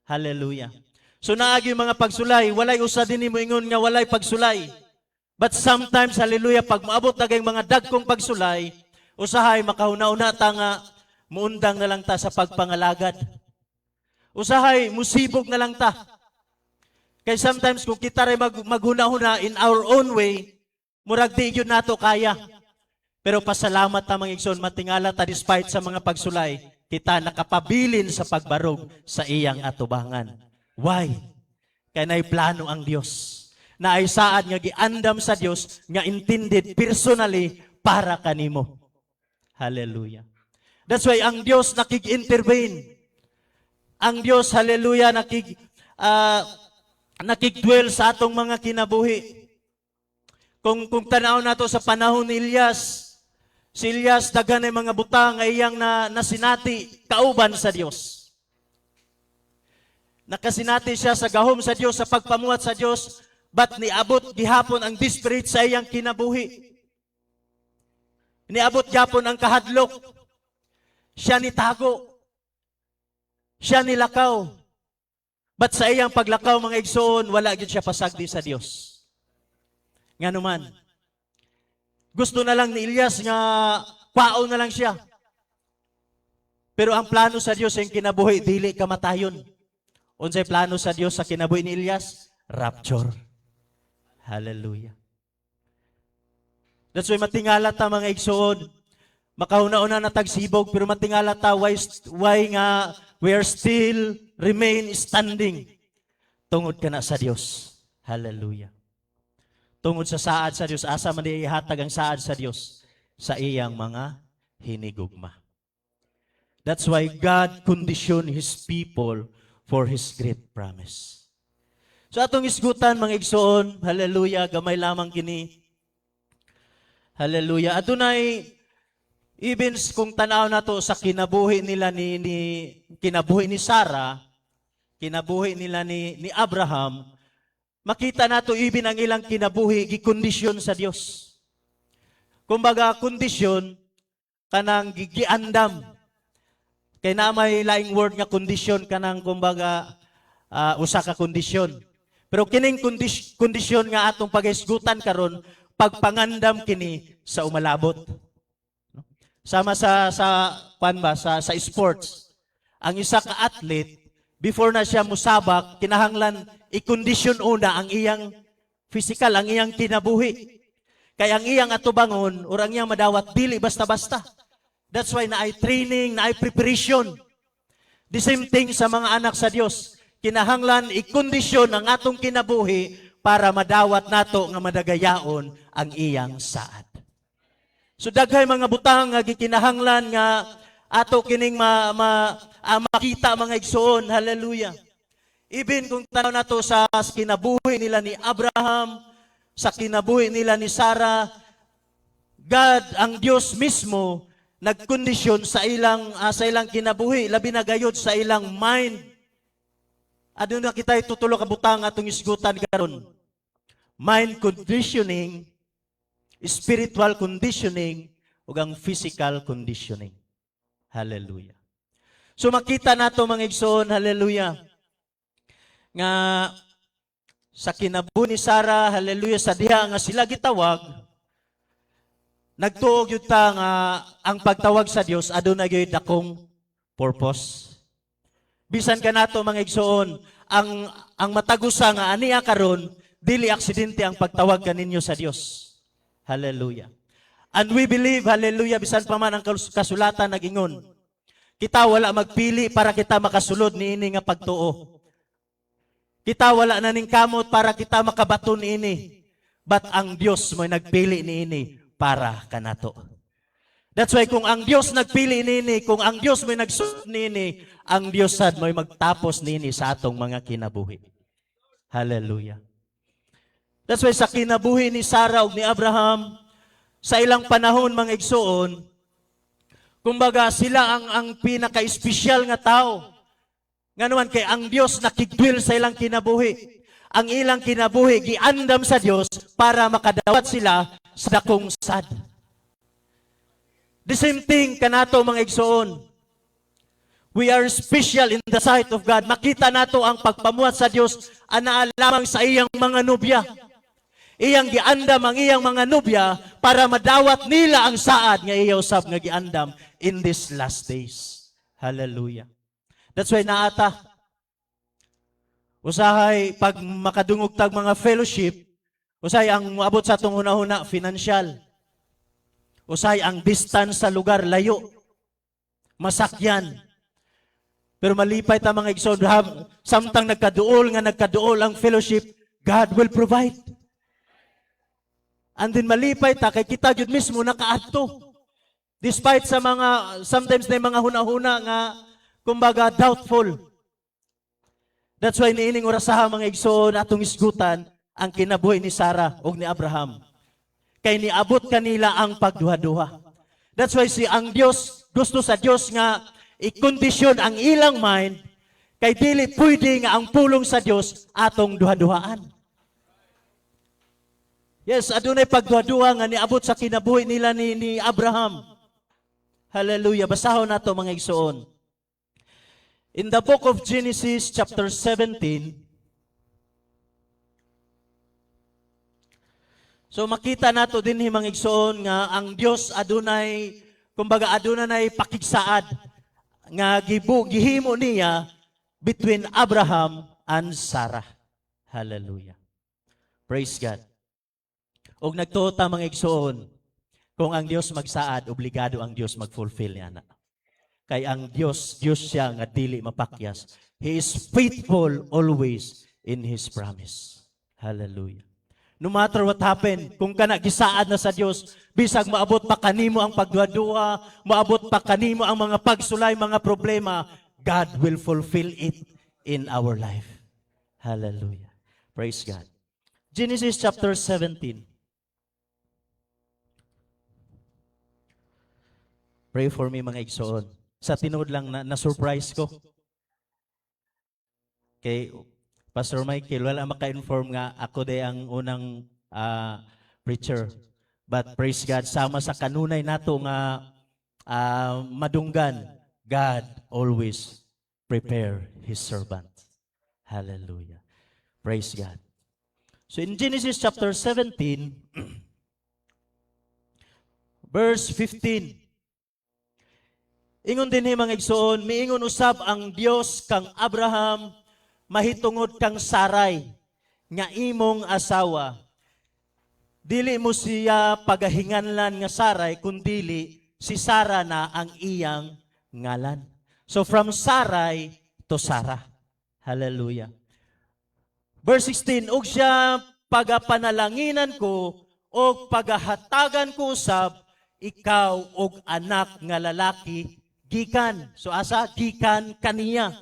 Hallelujah. So naagi mga pagsulay, walay usa dinhi mo ingon nga walay pagsulay. But sometimes, hallelujah, pag maabot na kayong mga dagkong pagsulay, usahay makahuna-una ta nga muundang na lang ta sa pagpangalagad. Usahay musibog na lang ta. Kaya sometimes kung kita rin maghuna-huna in our own way, murag di yun nato kaya. Pero pasalamat ta mga igsoon, matingala ta despite sa mga pagsulay, kita nakapabilin sa pagbarog sa iyang atubangan. Why? Kaya na'y plano ang Diyos. Na ay saad nga giandam sa Diyos nga intended personally para kanimo. Hallelujah. That's why ang Diyos nakig-intervene. Ang Diyos, hallelujah, nakig-dwell sa atong mga kinabuhi. Kung tanaw nato sa panahon ni Elias, si Elias daghan ay mga butang ay iyang nasinati kauban sa Diyos. Nakasinati siya sa gahom sa Diyos, sa pagpamuhat sa Diyos, but niabot gihapon ang desperate sa iyang kinabuhi. Niabot gihapon ang kahadlok. Siya nitago. Siya nilakaw. But sa iyang paglakaw, mga igsoon, wala gid siya pasagdi sa Dios. Nga naman, gusto na lang ni Elias nga kwaon na lang siya. Pero ang plano sa Dios ang kinabuhi, dili kamatayon. Unsay plano sa Dios sa kinabuhi ni Elias? Rapture. Hallelujah. That's why matingala ta mga igsoon. Makahuna-una na tagsibog, pero matingala ta why nga we are still remain standing. Tungod ka na sa Dios. Hallelujah. Tungod sa saad sa Dios, asa man ihatag ang saad sa Dios sa iyang mga hinigugma. That's why God conditioned His people for His great promise. So atong isgutan mga igsoon, hallelujah, gamay lamang kini. Hallelujah. Adunay even kung tanaw nato sa kinabuhi nila kinabuhi ni Sarah, kinabuhi nila ni Abraham, makita nato even ang ilang kinabuhi gikondisyon sa Dios. Kumbaga kondisyon kanang gigiandam. Kay na may laing word nga kondisyon kanang kumbaga usa ka kondisyon. Pero kining kondisyon nga atong paghisgutan karon pagpangandam kini sa umalabot. Sama sa sports. Ang isa ka athlete before na siya musabak, kinahanglan i-condition una ang iyang physical, ang iyang kinabuhi. Kaya ang iyang atubangon or ang iyang madawat dili basta-basta. That's why naay training, naay preparation. The same thing sa mga anak sa Dios. Kinahanglan i-kondisyon ang atong kinabuhi para madawat nato nga madagayaon ang iyang saad. So daghay mga butang nga gikinahanglan nga ato kining makita mga igsoon. Hallelujah. Even kung tanaw nato sa kinabuhi nila ni Abraham, sa kinabuhi nila ni Sarah, God, ang Diyos mismo, nagkondisyon sa ilang kinabuhi, labi na gayud sa ilang mind. Ano na kita itutulo ka butang atong isgutan karon? Mind conditioning, spiritual conditioning, ug ang physical conditioning. Hallelujah. So makita nato mga igsoon, hallelujah, nga sa kinabuhi ni Sarah, hallelujah, sa diha nga sila gitawag, nagtuog yun ta nga ang pagtawag sa Dios aduna gyud dakong purpose. Bisan ka nato mga igsoon, ang matagusa nga aniya karon dili aksidente ang pagtawag kaninyo sa Dios. Hallelujah. And we believe, hallelujah, bisan pa man ang kasulatan nag-ingon, kita wala magpili para kita makasulod niini nga pagtuo. Kita wala na ning kamot para kita makabaton niini. But ang Dios mo'y nagpili niini para kanato. That's why kung ang Dios nagpili niini, kung ang Dios mo'y nagsulod niini, ang Dios sad mo'y magtapos niini sa atong mga kinabuhi. Hallelujah. That's why sa kinabuhi ni Sarah ug ni Abraham, sa ilang panahon mga igsoon, kumbaga sila ang pinaka-espesyal nga tao. Nga naman kay ang Dios nakigdwil sa ilang kinabuhi. Ang ilang kinabuhi giandam sa Dios para makadawat sila sa dakong sad. The same thing kanato mga igsoon. We are special in the sight of God. Makita nato ang pagpamuhat sa Dios ana lamang sa iyang mga nobya. Iyang giandam ang iyang mga nobya para madawat nila ang saad nga iya usab nga giandam in these last days. Hallelujah. That's why naata usahay pag makadungog tag mga fellowship, usahay ang moabot sa atong hunahuna financial. Usahay ang distance sa lugar layo. Masakyan. Pero malipay ta mga igsoon, samtang nagkaduol ang fellowship, God will provide. And then malipay ta kay kita gyud mismo nakaadto. Despite sa mga sometimes na mga hunahuna nga kumbaga doubtful. That's why niining orasaha mga igsoon atong isgutan ang kinabuhi ni Sarah ug ni Abraham. Kay niabot kanila ang pagduha-duha. That's why ang Dios gusto sa Dios nga i-kondisyon ang ilang mind kay dili pwede nga ang pulong sa Dios atong duha-duhaan. Yes, adunay pagduha-duha nga niabot sa kinabuhi nila ni Abraham. Hallelujah. Basahon nato mga igsoon. In the book of Genesis chapter 17, so makita nato din mga igsoon nga ang Dios adunay kumbaga adunay pakigsaad nga gihimo niya between Abraham and Sarah. Hallelujah. Praise God. Og nagtuota mga igsoon, kung ang Dios magsaad, obligado ang Dios mag-fulfill niya na. Kay ang Dios siya nga dili mapakyas. He is faithful always in His promise. Hallelujah. No matter what happen, kung kana gisaad na sa Dios, bisag maabot pa kanimo ang pagduha-duha, maabot pa kanimo ang mga pagsulay, mga problema, God will fulfill it in our life. Hallelujah. Praise God. Genesis chapter 17. Pray for me mga igsoon. Sa tinuod lang na-surprise ko. Kay Pastor Michael, wala maka-inform nga ako day ang unang preacher. But praise God, sama sa kanunay nato nga madunggan, God always prepare His servant. Hallelujah. Praise God. So in Genesis chapter 17, verse 15, ingon din mga igsoon, miingon usab ang Dios kang Abraham, mahitungod kang Saray, nga imong asawa. Dili mo siya pagahinganlan nga Saray, kundili si Sarah na ang iyang ngalan. So from Saray to Sarah. Hallelujah. Verse 16, og siya pagapanalanginan ko, og pagahatagan ko usab, ikaw og anak nga lalaki, gikan. So asa gikan kaniya.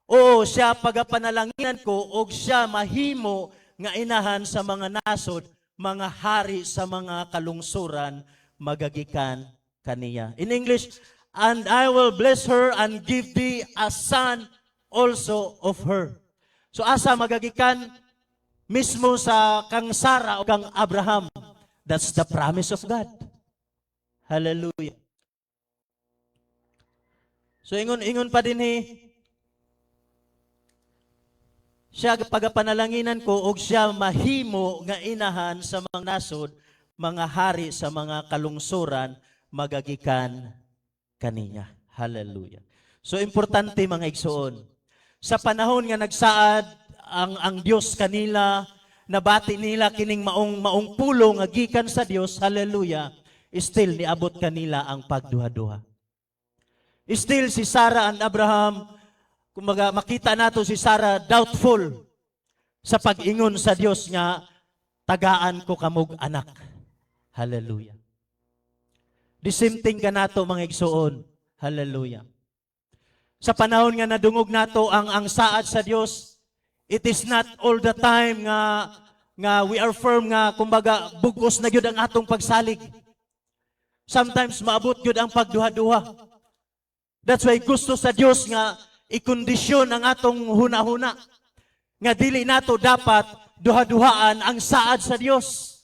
O siya pagapanalanginan ko og siya mahimo nga inahan sa mga nasod, mga hari sa mga kalungsuran, magagikan kaniya. In English, and I will bless her and give thee a son also of her. So asa magagikan mismo sa kang Sarah o kang Abraham. That's the promise of God. Hallelujah. So ingon pa din Siya pagapanalanginan ko og siya mahimo nga inahan sa mga nasod, mga hari sa mga kalungsuran magagikan kaniya. Hallelujah. So importante mga igsoon. Sa panahon nga nagsaad ang Dios kanila, nabati nila kining maong pulong nga gikan sa Dios. Hallelujah. Still niabot kanila ang pagduha-duha. Still si Sarah and Abraham, kumbaga makita nato si Sarah doubtful sa pag-ingon sa Dios nga tagaan ko kamog anak. Hallelujah. The same thing ka nato mga igsoon. Hallelujah. Sa panahon nga nadungog nato ang saad sa Dios, it is not all the time nga we are firm nga kumbaga bugos na gyud ang atong pagsalig. Sometimes maabot gyud ang pagduha-duha. That's why gusto sa Dios nga ikondisyon ang atong huna-huna. Nga dili nato dapat duha-duhaan ang saad sa Dios.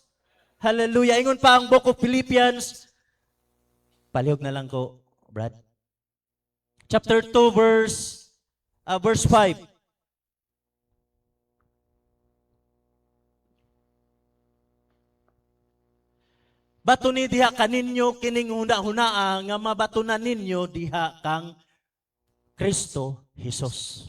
Hallelujah. Ingon pa ang Book of Philippians. Palihog na lang ko, Brad. Chapter 2 verse 5. Batuni diha kaninyo kining huna-hunaa nga mabatunan ninyo diha kang Kristo Jesus.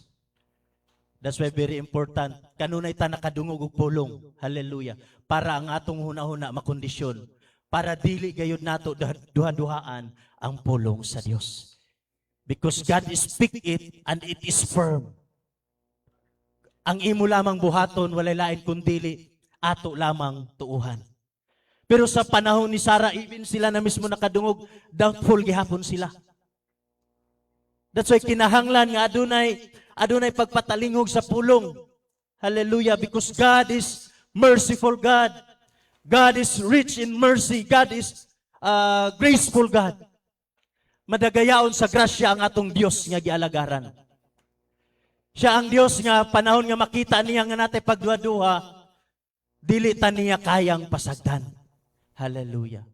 That's why very important. Kanunay ta nakadungog og pulong. Hallelujah. Para ang atong huna-huna makondisyon. Para dili gayud nato duha-duhaan ang pulong sa Dios. Because God speak it and it is firm. Ang imo lamang buhaton walay lain kundi ato lamang tuuhan. Pero sa panahon ni Sarah, even sila na mismo nakadungog, doubtful gihapon sila. That's why kinahanglan nga adunay pagpatalingog sa pulong. Hallelujah. Because God is merciful God. God is rich in mercy. God is graceful God. Madagayaon sa grasya ang atong Dios nga gialagaran. Siya ang Dios nga panahon nga makita niya nga natay pagduha-duha, dili ta niya kayang pasagdan. Hallelujah.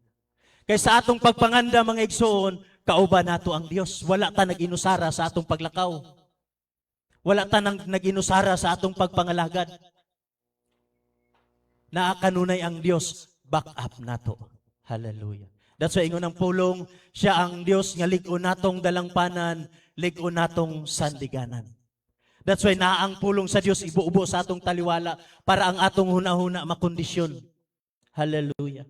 Kaya sa atong pagpanganda mga igsoon, kauban nato ang Dios. Wala ta nag-inusara sa atong paglakaw. Wala ta nag-inusara sa atong pagpangalagad. Naakanunay ang Dios, back up nato. Hallelujah. That's why ingon ang pulong, siya ang Dios nga lig-on natong dalangpanan, lig-on natong sandiganan. That's why naang pulong sa Dios ibuubo sa atong taliwala para ang atong huna-huna makondisyon. Hallelujah.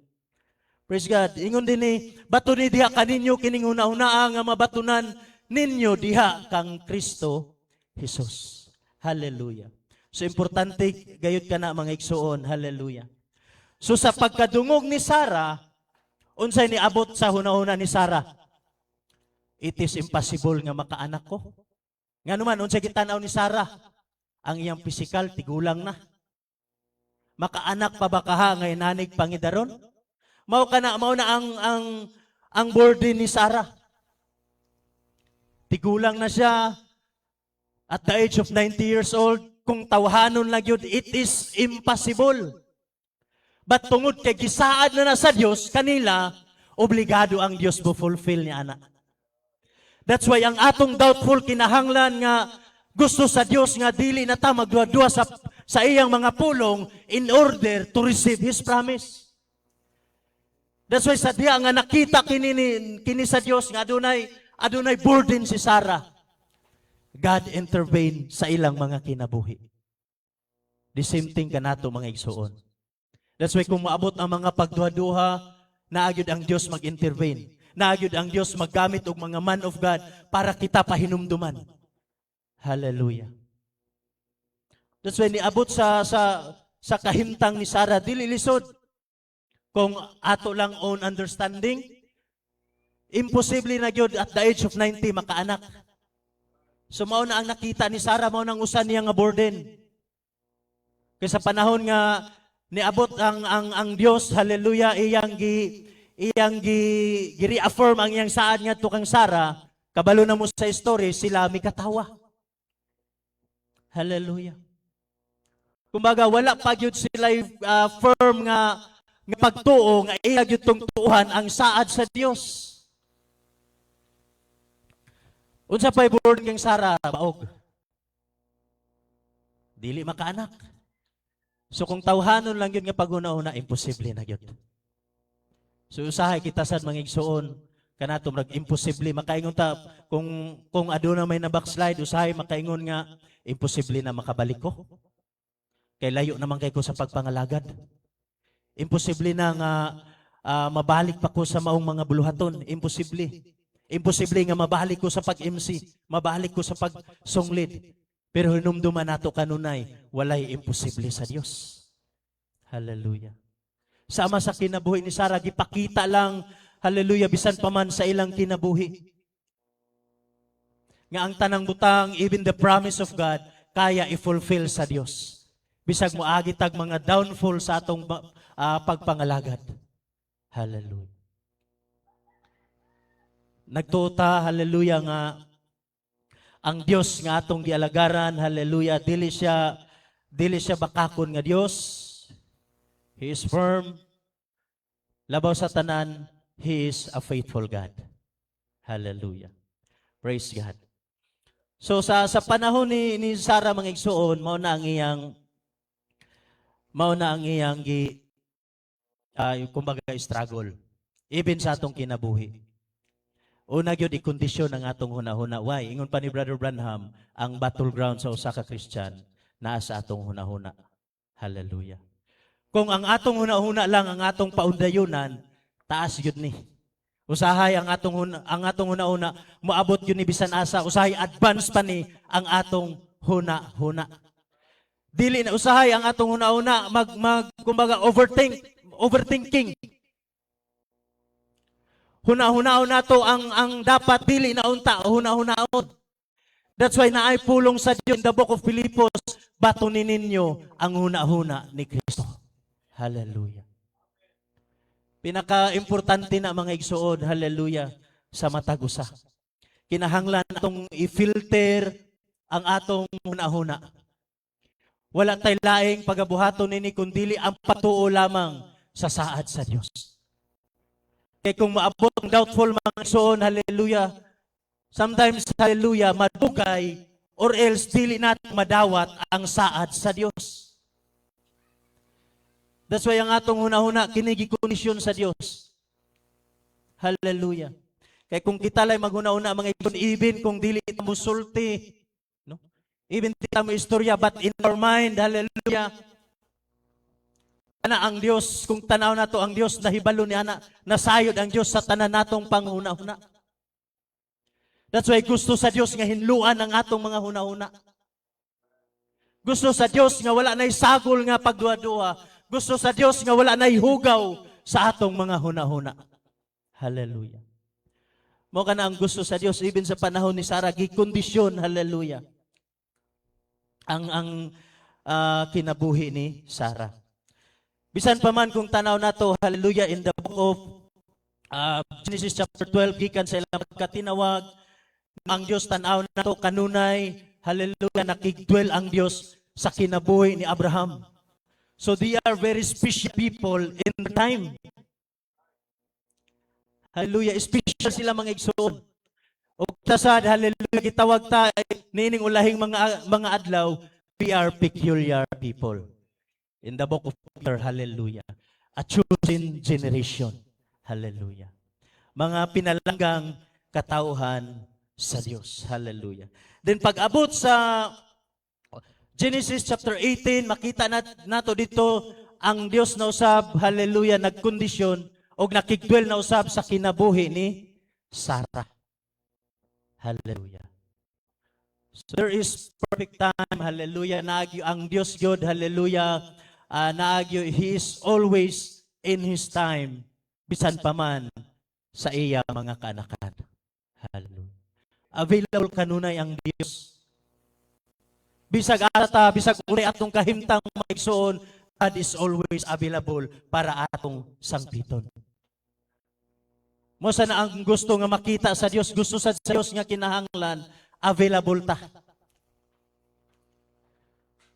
Praise God. Ingon din bato ni diha kaninyo kining huna-hunaa nga mabatunan ninyo diha kang Kristo Jesus. Hallelujah. So importante gayud kana mga igsoon. Hallelujah. So sa pagkadungog ni Sarah, unsay niabot sa hunahuna ni Sarah? It is impossible nga makaanak ko. Nganuman unsay gitanaw ni Sarah? Ang iyang physical tigulang na. Makaanak pa ba kaha nga inanig pangidaron? Mao na ang burden ni Sarah. Tigulang na siya at the age of 90 years old. Kung tawhanon lang yun, it is impossible. But tungod kay gisaad na sa Dios kanila, obligado ang Dios mo fulfill ni ana. That's why ang atong doubtful kinahanglan nga gusto sa Dios nga dili na ta magduwa-duwa sa iyang mga pulong in order to receive His promise. That's why sa diya nga nakita kini sa Dios nga adunay burden si Sarah. God intervene sa ilang mga kinabuhi. The same thing kanato mga igsoon. That's why kung maabot ang mga pagduha-duha, naagyod ang Dios mag-intervene. Naagyod ang Dios maggamit og mga man of God para kita pahinumduman. Hallelujah. That's why niabot sa kahimtang ni Sarah dili lisod. Kung ato lang own understanding, imposible na gyud at the age of 90 makaanak. So mao na ang nakita ni Sarah, mao nang usan niya nga burden. Kaya sa panahon nga niabot ang Dios, hallelujah, iyang gi-reaffirm ang iyang saad nga tukang Sarah, kabalo na mo sa story, sila mikatawa. Hallelujah. Kumbaga wala pa gyud sila firm nga pagtuo nga iya gyud tong tuuhan ang saad sa Dios. Unsa pay burden kang Sarah baog? dili makaanak. So kung tawhanon lang yun nga pag-una-una, imposible na yun. So usahay kita sad mga igsoon, kanato imposible makaingon ta kung aduna may na backslide, usahay makaingon nga imposible na makabalik ko. Kay layo naman kay ko sa pagpangalagad. Imposible na nga mabalik pa ko sa maong mga buluhaton. Imposible. Imposible nga mabalik ko sa pag-MC, mabalik ko sa pag-songlid. Pero hinumduman nato kanunay, walay imposible sa Dios. Hallelujah. Sama sa kinabuhi ni Sarah, gipakita lang, hallelujah, bisan pa man sa ilang kinabuhi. Nga ang tanang butang, even the promise of God, kaya i-fulfill sa Dios. Bisag mo agitag mga downfall sa atong pagpangalagad. Hallelujah. Nagtuta, hallelujah, nga ang Dios nga atong gialagaran, hallelujah, dili siya bakakon nga Dios. He is firm. Labaw sa tanan, He is a faithful God. Hallelujah. Praise God. So sa panahon ni Sarah mga igsoon, mao na ang iyang kumbaga struggle. Even sa atong kinabuhi. Una gyud i-kondisyon ang atong hunahuna. Why? Ingon pa ni Brother Branham, ang battleground sa usa ka Christian naa sa atong hunahuna. Hallelujah. Kung ang atong hunahuna lang ang atong paundayunan, taas yun ni. Usahay ang atong hunahuna, moabot yun ni bisan asa, usahay advance pa ni ang atong hunahuna. Dili na usahay ang atong hunahuna kumbaga overthinking. Hunahunaon nato ang dapat dili na unta hunahunaon. That's why naay pulong sa Dios in the book of Philippos, batunin ninyo ang hunahuna ni Kristo. Hallelujah. Pinaka-importante na mga igsuod, hallelujah, sa matag usa. Kinahanglan atong i-filter ang atong hunahuna. Wala tay laing pagabuhaton nini kundili ang patuo lamang sa saad sa Dios. Kaya kung maabot ang doubtful mga igsuon, hallelujah, sometimes, hallelujah, madugay or else dili natin madawat ang saad sa Dios. That's why ang atong hunahuna kinigikondisyon sa Dios. Hallelujah. Kaya kung kita lang maghuna-una mga igsoon, even kung dili ita musulti, no? Even kita mo istorya, but in our mind, hallelujah, ana ang Dios, kung tanaw nato ang Dios, nahibalo ni ana, nasayod ang Dios sa tanan natong panghuna-huna. That's why gusto sa Dios nga hinluan ang atong mga hunahuna. Gusto sa Dios nga wala na'y sagol nga pagduha-duha. Gusto sa Dios nga wala na'y hugaw sa atong mga hunahuna. Hallelujah. Mo kana ang gusto sa Dios even sa panahon ni Sarah, gikondisyon, hallelujah, ang kinabuhi ni Sarah. Bisan pa man kung tanaw nato, hallelujah, in the book of Genesis chapter 12, gikan sa ilang pagkatinawag, ang Diyos tanaw nato kanunay, hallelujah, nakigdwell ang Diyos sa kinabuhi ni Abraham. So they are very special people in the time. Hallelujah, special sila mga igsoon. O tasad, hallelujah, gitawag ta nining ulahing mga adlaw, we are peculiar people. In the book of Peter, hallelujah, a chosen generation, hallelujah. Mga pinalanggang katauhan sa Diyos, hallelujah. Then pag-abot sa Genesis chapter 18, makita nato dito ang Diyos na usab, hallelujah, nagkondisyon o nakigdwell na usab sa kinabuhi ni Sarah. Hallelujah. So there is perfect time, hallelujah, naagyo ang Diyos God, hallelujah, naagyo, He is always in His time, bisan pa man sa iya mga kaanakan. Hallelujah. Available kanunay ang Diyos. Bisag ata, bisag uli atong kahimtang mga igsoon, God is always available para atong sangpiton. Mo sana ang gusto nga makita sa Dios, gusto sa Dios nga kinahanglan, available ta.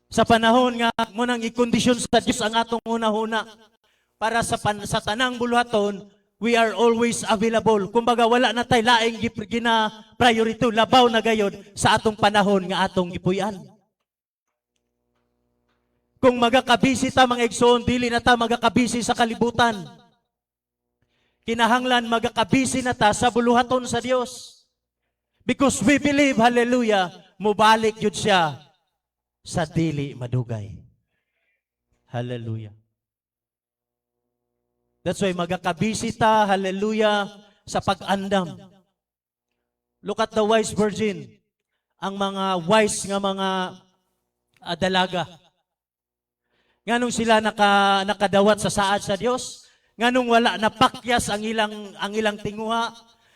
Sa panahon nga mo nang i-kondisyon sa Dios ang atong hunahuna para sa tanang buluhaton, we are always available. Kumbaga wala na tay laing gina-priority, labaw na gayod sa atong panahon nga atong gipuy-an. Kung magakabisi ta mga igsoon, dili na ta magakabisi sa kalibutan. Kinahanglan magakabisi na ta sa buluhaton sa Dios. Because we believe, hallelujah, mubalik yun siya sa dili madugay. Hallelujah. That's why magakabisi ta, hallelujah, sa pag-andam. Look at the wise virgin. Ang mga wise nga mga dalaga. Nganong sila nakadawat sa saad sa Dios? Nganong wala napakyas ang ilang tinguha?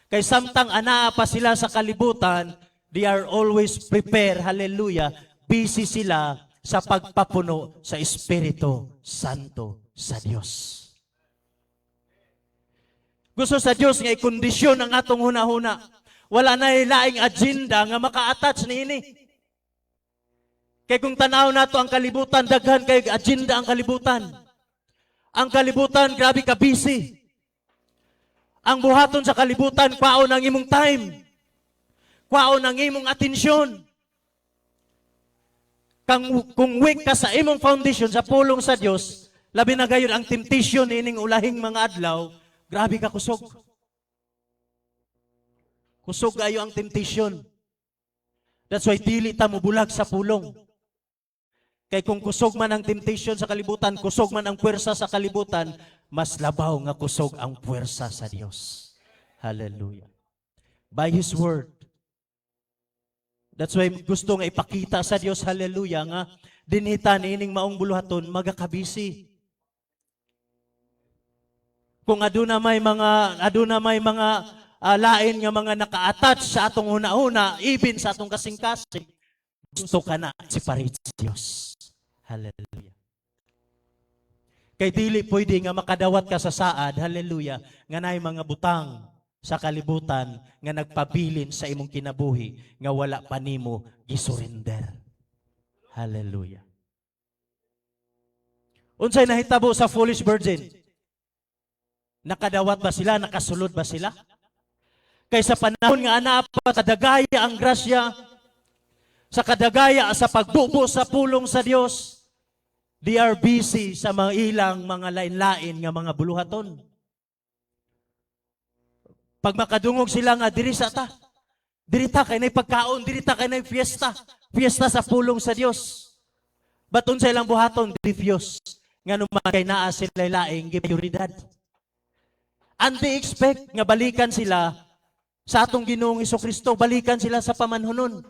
Kay samtang anaa pa sila sa kalibutan, they are always prepared, hallelujah, busy sila sa pagpapuno sa Espiritu Santo sa Dios. Gusto sa Dios nga ikondisyon ang atong hunahuna. Wala na ilaing agenda nga maka-attach niini. Kay kung tanaw nato ang kalibutan, daghan kay agenda ang kalibutan. Ang kalibutan, grabe ka busy. Ang buhaton sa kalibutan, kwaon ang imong time. Kwaon ang imong atensyon. Kung weak ka sa imong foundation, sa pulong sa Dios, labi na gayon ang temptation ining ulahing mga adlaw, grabe ka kusog. Kusog kayo ang temptation. That's why dili ta mo bulag sa pulong. Kay kung kusog man ang temptation sa kalibutan, kusog man ang puwersa sa kalibutan, mas labaw nga kusog ang puwersa sa Dios. Hallelujah. By His Word. That's why gusto nga ipakita sa Dios, hallelujah, nga dinita niining maong buluhaton, magakabisi. Kung aduna may mga lain nga mga naka-attach sa atong una-una, even sa atong kasing-kasing, gusto ka na separate sa Dios. Hallelujah. Kay dili pwede nga makadawat ka sa saad, hallelujah, nga naay mga butang sa kalibutan nga nagpabilin sa imong kinabuhi nga wala pa nimo gisurrender. Hallelujah. Unsay nahitabo sa foolish virgin? Nakadawat ba sila? Nakasulod ba sila? Kay sa panahon nga ana pa kadagaya ang grasya, sa kadagaya sa pagbubo sa pulong sa Dios, they are busy sa mga ilang mga lain-lain nga mga buluhaton. Pag makadungog sila nga diri ta kay nay pagkaon, diri ta kay nay fiesta sa pulong sa Dios. Baton sa ilang buhaton diffuse nga naman kay naa sila laing prioridad. And they expect nga balikan sila sa atong Ginoong Hesukristo, balikan sila sa pamanhunon.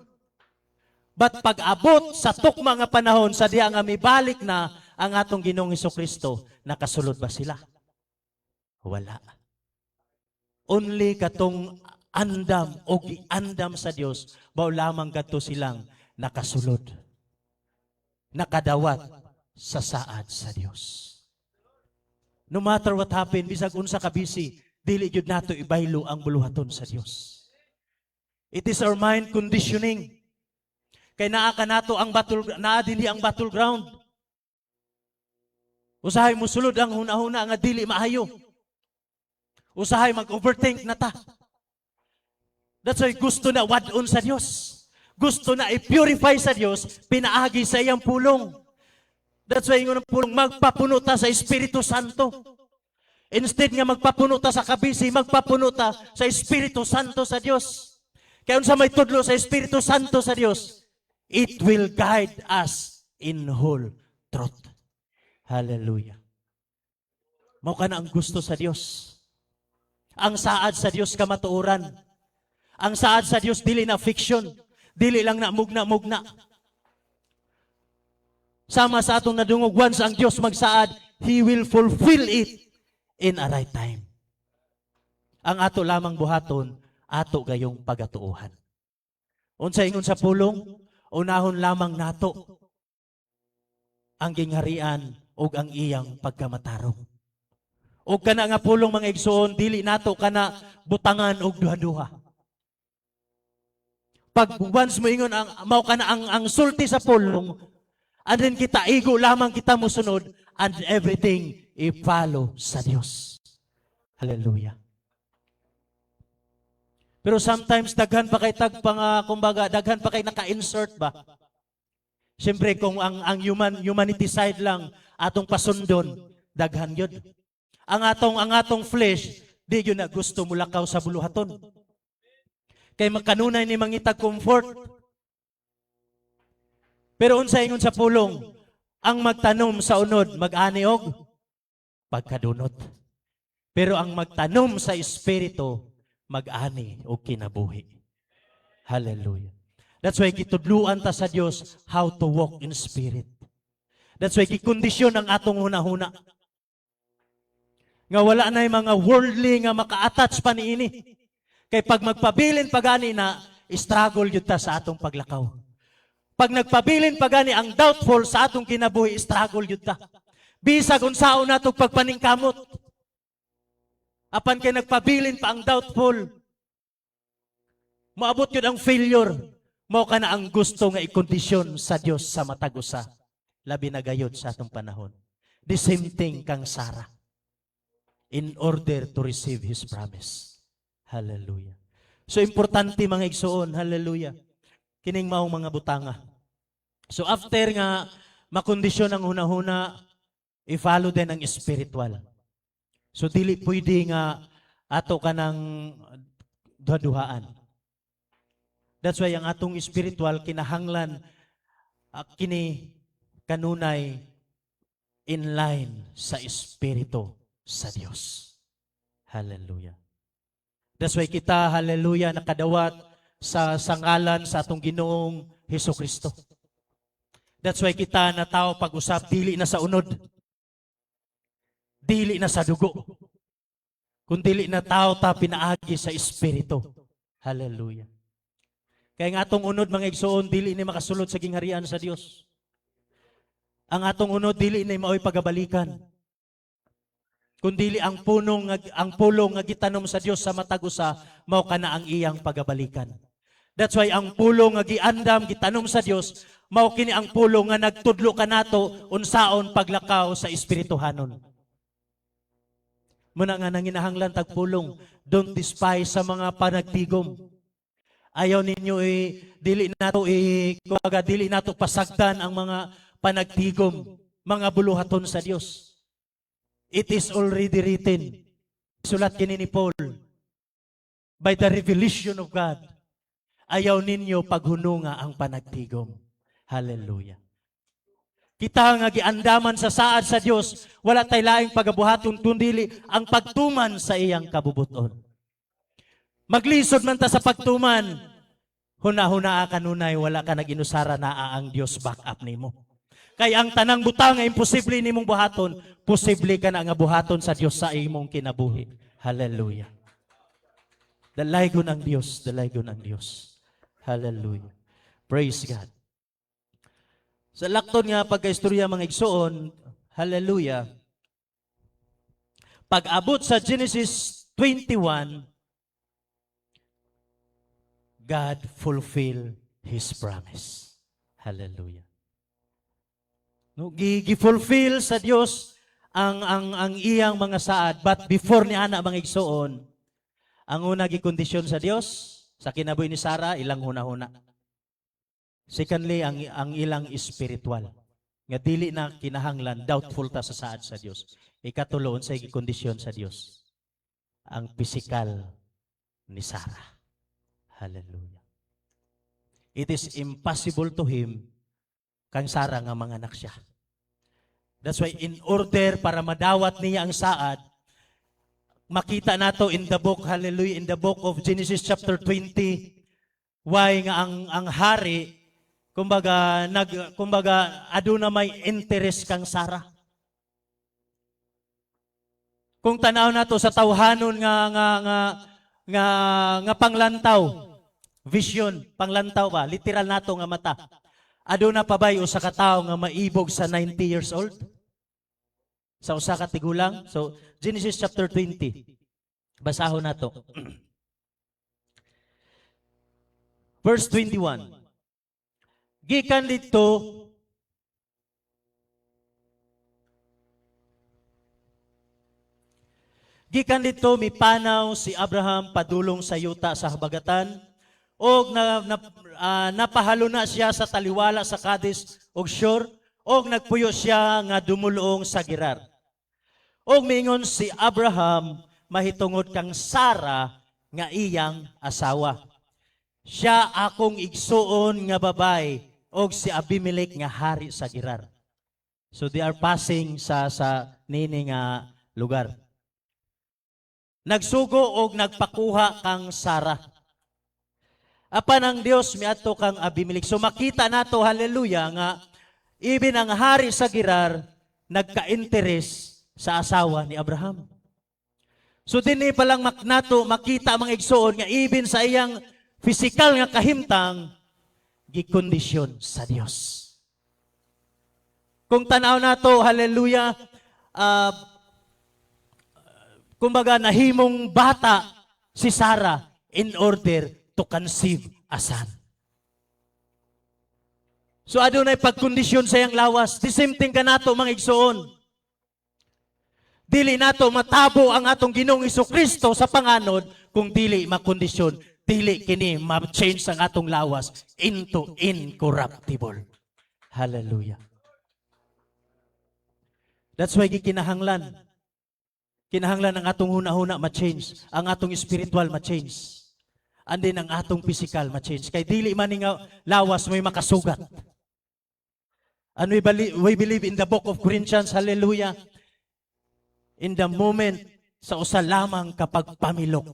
But pag abot sa tukma nga panahon sa diha nga mibalik na ang atong Ginoong Hesukristo, nakasulod ba sila? Wala. Only katong andam o giandam sa Dios, bao lamang kadto silang nakasulod. Nakadawat sa saad sa Dios. No matter what happen, bisag unsa ka busy, dili gyud nato ibaylo ang buluhaton sa Dios. It is our mind conditioning. Kay naa ka nato ang dinhi ang battleground. Usahay mo sulod ang hunahuna nga dili maayo. Usahay mag-overthink na ta. That's why gusto na wadon sa Dios. Gusto na i-purify sa Dios, pinaagi sa iyang pulong. That's why yung pulong magpapuno ta sa Espiritu Santo. Instead nga magpapuno ta sa kabisi, magpapuno ta sa Espiritu Santo sa Dios. Kaya unsa may tudlo sa Espiritu Santo sa Dios, it will guide us in whole truth. Hallelujah. Mao kana ang gusto sa Dios. Ang saad sa Dios kamatuoran. Ang saad sa Dios dili na fiction, dili lang na mugna-mugna. Sama sa atong nadungog, once ang Dios magsaad, He will fulfill it in a right time. Ang ato lamang buhaton, ato gayong pagatuuhan. Unsa ingon sa pulong, unahon lamang nato ang gingharian o ang iyang pagkamatarong. O kana nga pulong mga igsoon, dili nato kana butangan og duha-duha. Pag once mo ingon mao kana ang sulti sa pulong, and then kita igo lamang kita mosunod and everything i-follow sa Dios. Hallelujah. Pero sometimes daghan pa kay kumbaga daghan pa kay naka-insert ba? Siyempre, kung ang humanity side lang atong pasundon, daghan yun. Ang atong flesh, di yun na gusto mulakaw sa buluhaton. Kay magkanunay ni mangitag comfort. Pero unsa ingon sa pulong, ang magtanom sa unod, mag-ani og pagkadunot. Pero ang magtanom sa espiritu, mag-ani og kinabuhi. Hallelujah. That's why kitudluan ta sa Dios how to walk in spirit. That's why kikondisyon ang atong hunahuna. Nga wala na yung mga worldly nga maka-attach pa niini. Kay pag magpabilin pagani na, struggle yun ta sa atong paglakaw. Pag nagpabilin pagani ang doubtful sa atong kinabuhi, struggle yun ta. Bisag unsaon natong pagpaningkamot. Apan kay nagpabilin pa ang doubtful, maabot yun ang failure. Mao ka na ang gusto nga ikondisyon sa Dios sa matag usa. Labi na gayud sa atong panahon. The same thing kang Sarah. In order to receive His promise. Hallelujah. So importante mga igsoon, hallelujah. Kining maong mga butanga. So after nga makondisyon ang hunahuna, i-follow din ang spiritual. So dili pwede nga ato ka ng duha-duhaan. That's why ang atong spiritual kinahanglan kini kanunay in line sa espiritu sa Dios. Hallelujah. That's why kita, hallelujah, nakadawat sa sangalan sa atong Ginoong Hesukristo. That's why kita na tao pag-usap, dili na sa unod. Dili na sa dugo. Kung dili na tao ta pinaagi sa espiritu. Hallelujah. Kaya nga atong unod mga igsoon, dili ni makasulod sa gingharian sa Dios. Ang atong unod, dili ni maoy pagabalikan. Kundili ang pulong nga gitanom sa Dios sa matag usa, mao kana ang iyang pagabalikan. That's why ang pulong nga giandam gitanom sa Dios, mao kini ang pulong nga nagtudlo kanato unsaon paglakaw sa espirituhanon. Muna nga nanginahanglan tag pulong, don't despise sa mga panagtigom. Ayaw ninyo dili nato pasagdan ang mga panagtigom, mga buluhaton sa Dios. It is already written. Sulat kini ni Paul. By the revelation of God, ayaw ninyo paghununga ang panagtigom. Hallelujah. Kita nga giandaman sa saad sa Dios, wala tay laing pagabuhaton kundi ang pagtuman sa iyang kabubuton. Maglisod man ta sa pagtuman, huna-huna kanunay wala ka naginusara na ang Dios back up nimo. Kay ang tanang butang nga imposible nimong buhaton, posible ka na nga buhaton sa Dios sa imong kinabuhi. Hallelujah. Dalaygon ang Dios, dalaygon ang Dios. Hallelujah. Praise God. Sa lakton nga pagkaistorya mga igsoon, hallelujah. Pag-abot sa Genesis 21, God fulfill His promise. Hallelujah. No, gi-fulfill sa Dios ang iyang mga saad, but before ni ana mga igsoon, ang una gikondisyon sa Dios sa kinabuhi ni Sarah ilang huna-huna. Secondly, ang ilang spiritual. Nga dili na kinahanglan doubtful ta sa saad sa Dios. Ikatulo unsay gikondisyon sa Dios, ang physical ni Sarah. Hallelujah. It is impossible to him kang Sarah nga manganak siya. That's why in order para madawat niya ang saad, makita nato in the book, hallelujah, in the book of Genesis chapter 20, why nga ang hari, kumbaga aduna may interest kang Sarah. Kung tanaw nato sa tawhanon nga panglantaw, vision, panglantaw ba, literal nato nga mata. Aduna pa bay usa ka tawo nga maibog sa 90 years old? Sa usa ka tigulang? So Genesis chapter 20. Basahon nato. Verse 21. Gikan dito mipanaw si Abraham padulong sa yuta sa habagatan og napahalo na siya sa taliwala sa Cadiz og Shur, og nagpuyo siya nga dumulong sa Gerar. Og mingon si Abraham mahitungod kang Sara nga iyang asawa. Siya akong igsuon nga babay og si Abimelech nga hari sa Gerar. So they are passing sa nini nga lugar. Nagsugo og nagpakuha kang Sara. Apan ang Dios miadto kang Abimelech. So makita nato, hallelujah, nga even ang hari sa Gerar nagka-interes sa asawa ni Abraham. So dinhi pa lang nato makita mga igsoon nga even sa iyang physical nga kahimtang gikondisyon sa Dios. Kung tanaw nato, hallelujah, kumbaga nahimong bata si Sarah in order to conceive a son. So adunay pagkondisyon sa iyang lawas. The same thing ka nato mga igsoon. Dili nato matabo ang atong Ginoong Hesukristo sa panganod kung dili makondisyon, dili kini ma-change ang atong lawas into incorruptible. Hallelujah. That's why kinahanglan. Kinahanglan ang atong huna-huna ma-change, ang atong spiritual ma-change. And then ang atong physical ma-change. Kay dili man nga lawas may makasugat. And we believe in the book of Corinthians, hallelujah, in the moment sa usa lamang kapag pamilok,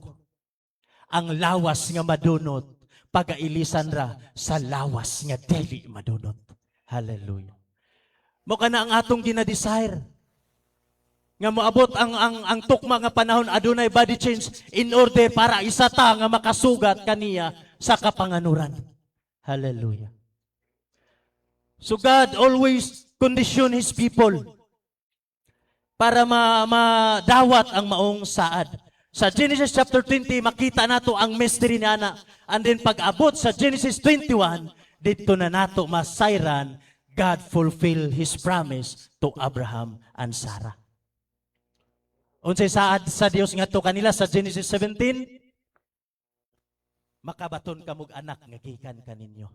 ang lawas nga madunot, pagailisan ra sa lawas nga dili madunot. Hallelujah. Mo kana ang atong ginadesire nga moabot ang tukma nga panahon adunay body change in order para isata nga makasugat kaniya sa kapanganuran. Hallelujah. So God always condition His people para madawat ang maong saad. Sa Genesis chapter 20, makita nato ang mystery niya na. And then pag-abot sa Genesis 21, dito na nato masayran, God fulfill His promise to Abraham and Sarah. Unsay saad sa Dios nga to kanila sa Genesis 17, makabaton kamog anak nga gikan kaninyo.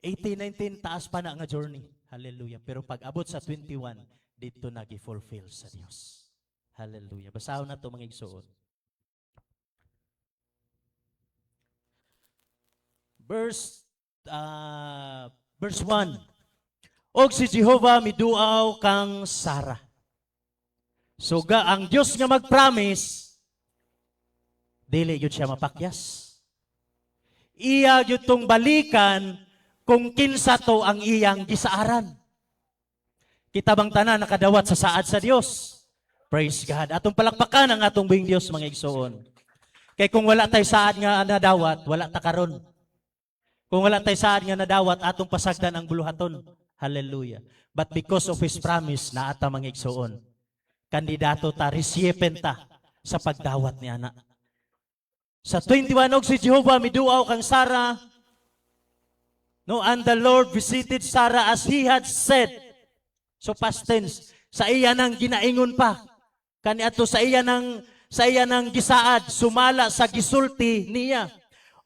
18-19 taas pa na nga journey. Hallelujah. Pero pag abot sa 21, dito na gi-fulfill sa Dios. Hallelujah. Basahon na to mga igsoon. Verse 1. Og si Jehovah miduaw kang Sarah. So ang Dios nga mag-promise, dili gyud siya mapakyas. Iya gyud tong balikan kung kinsa to ang iyang gisaaran. Kita bang tanan nakadawat sa saad sa Dios? Praise God. Atong palakpakan ang atong buhing Dios mga igsoon. Kay kung wala tay saad nga nadawat, wala ta karon. Kung wala tay saad nga nadawat, atong pasagdan ang buluhaton. Hallelujah. But because of His promise na ata mga igsoon, kandidato ta, recipient ta sa pagdawat ni anak. Sa 21, og si Jehovah miduaw kang Sarah, no, and the Lord visited Sarah as He had said. So past tense, sa iya nang ginaingon pa. Kaniadto sa iya nang gisaad, sumala sa gisulti niya.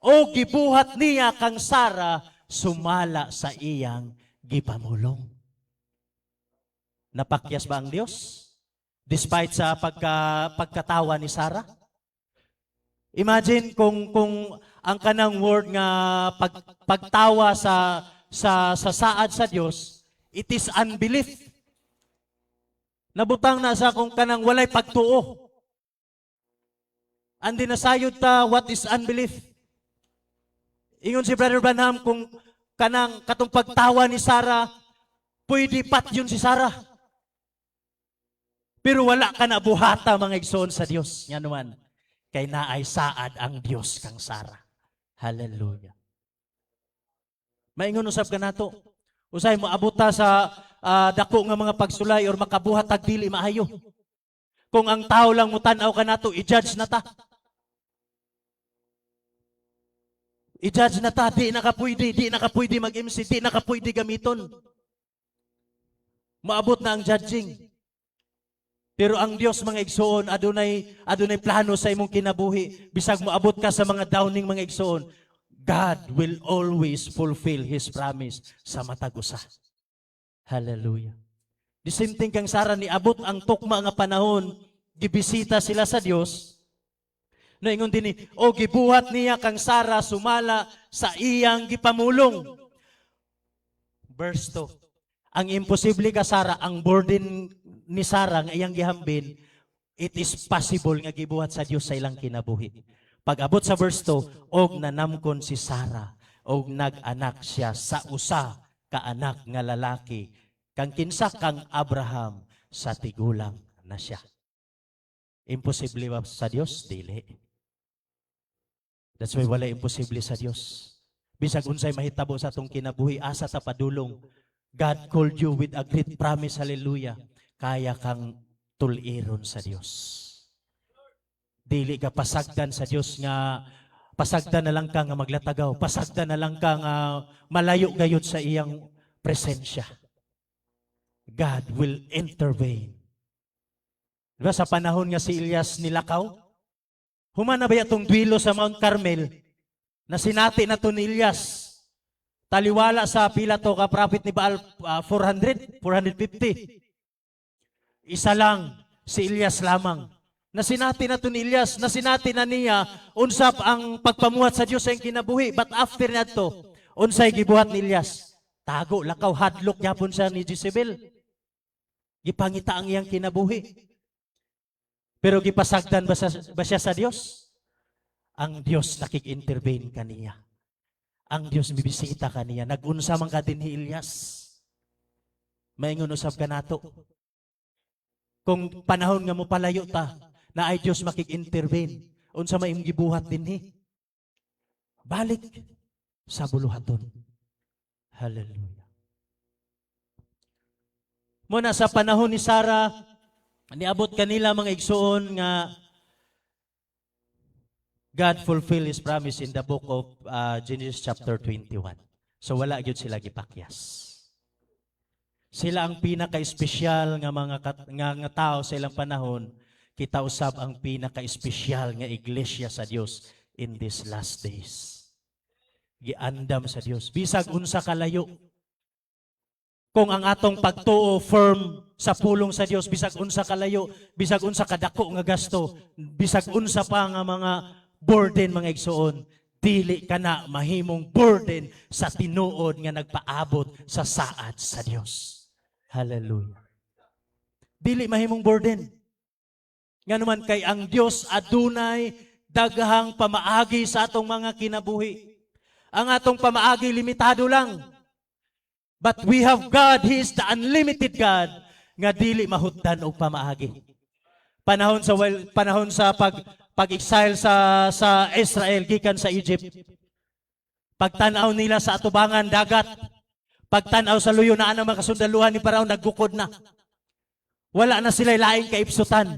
O gibuhat niya kang Sarah, sumala sa iyang gipamulong. Napakyas ba ang Dios? Despite sa pagkatawa ni Sarah? Imagine kung ang kanang word nga pagtawa sa saad sa Dios, it is unbelief. Nabutang na sa kung kanang walay pagtuo. Andi nasayod ta what is unbelief. Ingon si Brother Branham kung katong pagtawa ni Sarah, pwede pat yun si Sarah. Pero wala ka na buhata mga igsoon sa Dios. Yan naman. Kay naay saad ang Dios kang Sarah. Hallelujah. Maingon usab ka nato. Usay mo abuta sa dako nga mga pagsulay or makabuhat tag dili maayo. Kung ang tao lang mo tan-aw ka nato, i-judge na ta. I-judge na ta, di na ka pwede mag-MC, di na ka pwede gamiton. Maabot na ang judging. Pero ang Dios mga igsoon, adunay plano sa imong kinabuhi. Bisag moabot ka sa mga downing mga igsoon, God will always fulfill His promise sa matag usa. Hallelujah. The same thing kang Sara, niabot ang tukma nga panahon, gibisita sila sa Dios. Naingon din o gibuhat niya kang Sara sumala sa iyang gipamulong. Verse 2. Ang imposible ka Sara, ang burden ni Sara nga iyang gihambin, it is possible nga gibuhat sa Dios sa ilang kinabuhi. Pag abot sa verse 2, og nanamkon si Sara, og nag-anak siya sa usa ka anak nga lalaki, kang kinsa kang Abraham sa tigulang na siya. Imposible ba sa Dios? Dili. That's why wala imposible sa Dios. Bisag unsay mahitabo sa atong kinabuhi, asa ta padulong. God called you with a great promise, hallelujah. Kaya kang tuliron sa Dios. Dili ka pasagdan sa Dios nga, pasagdan na lang ka nga maglatagaw, pasagdan na lang ka nga malayo gayud sa iyang presensya. God will intervene. Diba sa panahon nga si Elias nilakaw, humana ba itong duwilo sa Mount Carmel na sinati na to ni Elias? Taliwala sa pila to ka prophet ni Baal 400, 450. Isa lang, si Elias lamang. Nasinati na to ni Elias, nasinati na niya, unsap ang pagpamuhat sa Diyos sa iyang kinabuhi. But after na to, unsay gibuhat ni Elias? Tago, lakaw, hadlok yapon siya ni Jezebel. Gipangita ang iyang kinabuhi. Pero gipasagdan ba siya sa Diyos? Ang Diyos nakik-intervene kaniya. Ang Diyos bibisita kaniya. Nagunsa man ka din ni Elias. Maingon usab ka nato. Kung panahon nga mo palayo ta, na ay Diyos makik-intervene. Unsa may imong gibuhat dinhi? Balik sa buluhaton. Hallelujah. Muna sa panahon ni Sarah, niabot kanila mga igsoon nga God fulfill His promise in the book of Genesis chapter 21. So wala gyud sila gipakyas. Sila ang pinaka-espesyal nga mga nga tao sa ilang panahon, kita usab ang pinaka-espesyal nga iglesia sa Dios in these last days. Giandam sa Dios bisag unsa kalayo. Kung ang atong pagtuo firm sa pulong sa Dios, bisag unsa kalayo, bisag unsa kadako nga gasto, bisag unsa pa nga mga burden mga igsoon, dili ka na mahimong burden sa tinuod nga nagpaabot sa saad sa Dios. Hallelujah. Dili mahimong burden. Nga naman kay ang Dios adunay daghang pamaagi sa atong mga kinabuhi. Ang atong pamaagi limitado lang. But we have God, He is the unlimited God, nga dili mahutdan og pamaagi. Panahon sa pag-exile sa Israel gikan sa Egypt. Pagtanaw nila sa atubangan dagat, pagtanaw sa luyo na ang mga kasundaluhan ni Paraon naggukod na. Wala na sila laing kaipsutan.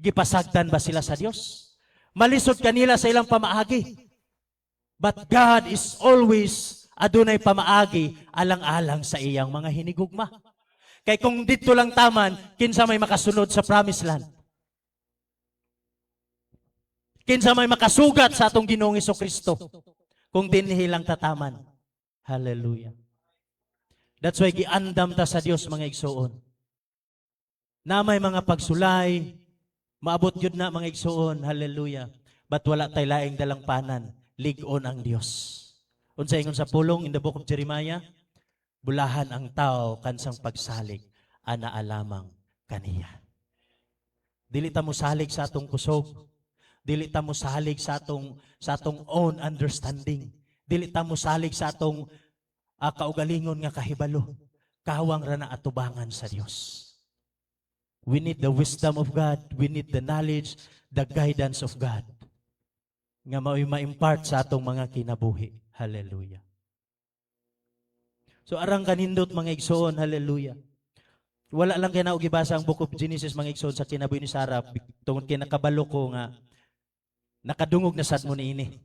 Gipasagdan ba sila sa Dios? Malisod kanila sa ilang pamaagi. But God is always adunay pamaagi alang-alang sa iyang mga hinigugma. Kay kung dito lang taman, kinsa may makasunod sa promised land? Kinsa may makasugat sa atong Ginoong Hesukristo kung dinhi lang tataman? Hallelujah. That's why giandam ta sa Dios mga igsoon. Na may mga pagsulay, maabot yun na mga igsoon, hallelujah. But wala tay laing dalang panan, lig-on ang Dios. Unsa ingon sa pulong in the book of Jeremiah, bulahan ang tao kansang pagsalig, ana alamang kaniya. Dili ta mo salig sa atong kusog, dili ta mo salig sa atong own understanding, dili ta mo salig sa atong kaugalingon nga kahibalo, kawang ra na atubangan sa Dios. We need the wisdom of God. We need the knowledge, the guidance of God. Nga ma-impart sa atong mga kinabuhi. Hallelujah. So arang kanindot mga igsoon, hallelujah. Wala lang kaya na gibasa ang book of Genesis mga igsoon sa kinabuhi ni Sarah. Tungod kay nakabalo ko nga, nakadungog na sad mo niini.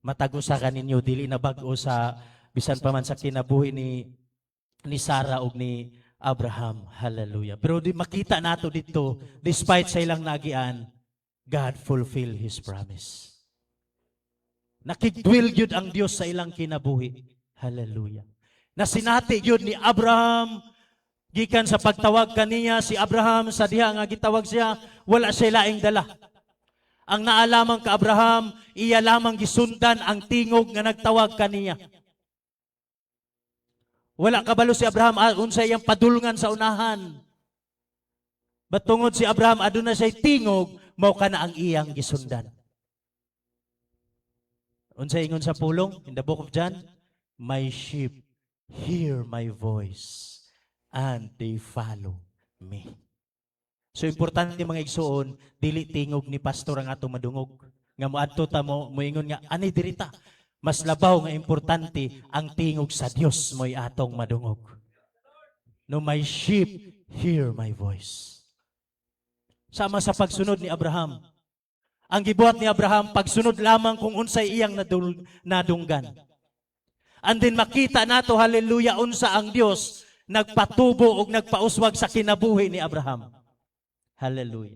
Matago sa kaninyo, dili na bag-o sa, bisan pa man sa kinabuhi ni Sarah o ni Abraham. Hallelujah. Pero di makita nato dito, despite sa ilang nagian, God fulfill His promise. Nakigdwell yun ang Diyos sa ilang kinabuhi. Hallelujah. Na sinati yun ni Abraham, gikan sa pagtawag kaniya, si Abraham, sa diha nga gitawag siya, wala siya laing dala. Ang naalamang ka Abraham, iya lamang gisundan ang tingog nga nagtawag kaniya. Wala kabalo si Abraham, unsay iyang padulngan sa unahan. Batungod si Abraham, aduna siya tingog, mao kana ang iyang gisundan. Unsay ingon sa pulong, in the book of John, my sheep hear my voice, and they follow me. So importante mga igsuon, dili tingog ni pastor ang atong madungog. Nga moadto ta mo moingon nga ani dirita. Mas labaw nga importante ang tingog sa Dios mo'y atong madungog. No, my sheep hear my voice. Sama sa pagsunod ni Abraham. Ang gibuhat ni Abraham, pagsunod lamang kung unsay iyang nadunggan. And then makita nato, hallelujah, unsa ang Dios nagpatubo o nagpauswag sa kinabuhi ni Abraham. Hallelujah.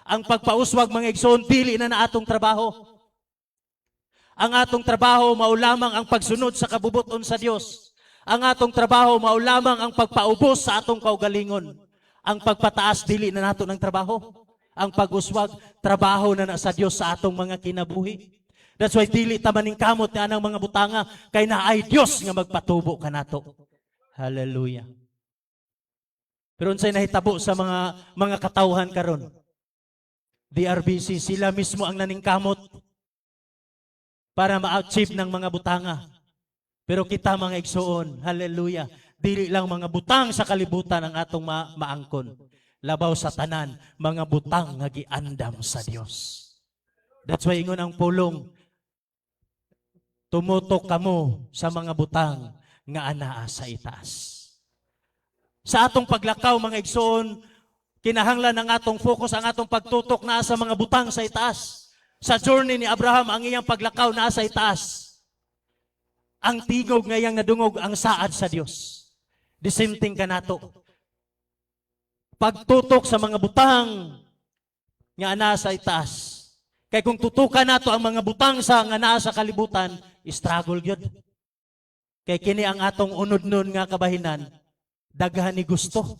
Ang pagpauswag mga igsoon, dili na atong trabaho. Ang atong trabaho mao lamang ang pagsunod sa kabubuton sa Dios. Ang atong trabaho mao lamang ang pagpaubos sa atong kaugalingon. Ang pagpataas dili na nato ng trabaho. Ang pag-uswag trabaho na sa Dios sa atong mga kinabuhi. That's why dili ta maningkamot ni anang mga butanga kay naay Dios nga magpatubo kanato. Hallelujah. Pero unsay nahitabo sa mga katawhan karon? DRBC, sila mismo ang naningkamot para ma-achieve ng mga butanga. Pero kita mga igsoon, hallelujah, dili lang mga butang sa kalibutan ang atong maangkon. Labaw sa tanan, mga butang nga giandam sa Dios. That's why ingon ang pulong, tumutok kamo sa mga butang nga anaa sa itaas. Sa atong paglakaw mga igsoon, kinahanglan ang atong focus, ang atong pagtutok na sa mga butang sa itaas. Sa journey ni Abraham, ang iyang paglakaw na sa itaas. Ang tigog nga iyang nadungog ang saad sa Dios. The same thing kanato. Pagtutok sa mga butang nga ana sa itaas. Kay kung tutukan nato ang mga butang sa nga naa sa kalibutan, struggle gyud. Kay kini ang atong unod nun nga kabahinan, daghan ni gusto.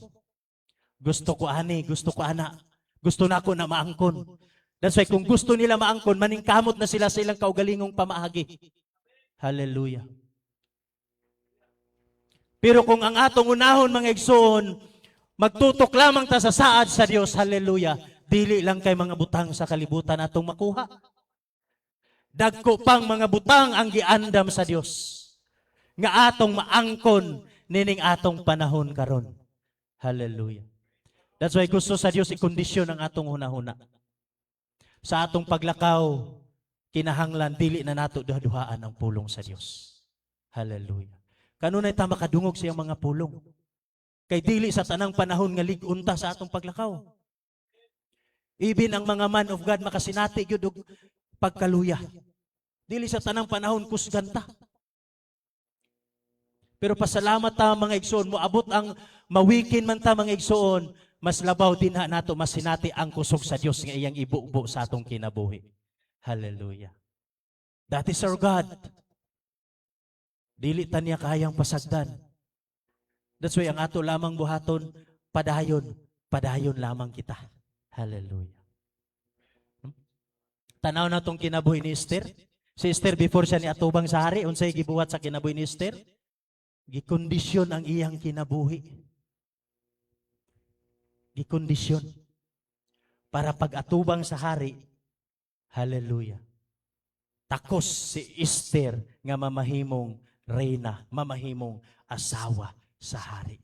Gusto ko ani, gusto ko ana. Gusto na ako na maangkon. That's why kung gusto nila maangkon, maningkamot na sila sa ilang kaugalingong pamaagi. Hallelujah. Pero kung ang atong unahon mga igsoon, magtutok lamang ta sa saad sa Dios, hallelujah, dili lang kay mga butang sa kalibutan atong makuha. Dagko pang mga butang ang giandam sa Dios. Nga atong maangkon nining atong panahon karon. Hallelujah. That's why gusto sa Dios ikondisyon ang atong hunahuna. Sa atong paglakaw, kinahanglan dili na nato duha-duhaan ang pulong sa Dios. Hallelujah. Kanunay ta makadungog siyang mga pulong. Kay dili sa tanang panahon nga ligunta sa atong paglakaw. Even ang mga man of God makasinati gyud og pagkaluya. Dili sa tanang panahon kusganta. Pero pasalamat ta mga igsoon, moabot ang mawikin man ta mga igsoon, mas labaw din nato masinati ang kusog sa Dios nga iyang ibubo sa atong kinabuhi. Hallelujah. That is our God. Dili ta niya kayang pasagdan. That's why ang ato lamang buhaton, padayon lamang kita. Hallelujah. Tanaw na tong kinabuhi ni Esther. Si Esther before siya ni atubang sa hari, unsay gibuhat sa kinabuhi ni Esther? Gikondisyon ang iyang kinabuhi. Gikondisyon. Para pag atubang sa hari, hallelujah. Takos si Esther nga mamahimong reyna, mamahimong asawa sa hari.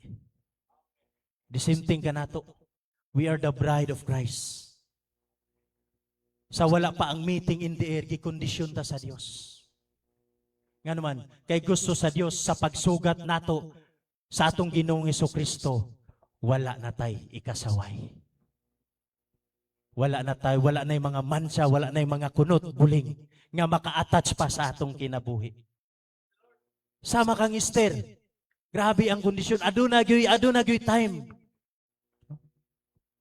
The same thing kanato. We are the bride of Christ. Sa wala pa ang meeting in the air, gikondisyon ta sa Dios. Nga naman, kay gusto sa Dios sa pagsugat nato sa atong Ginoong Hesukristo, wala na tay ikasaway. Wala na tay, wala na yung mga mansya, wala na yung mga kunot, buling, nga maka-attach pa sa atong kinabuhi. Sama kang Esther. Grabe ang kondisyon. Aduna gyud time.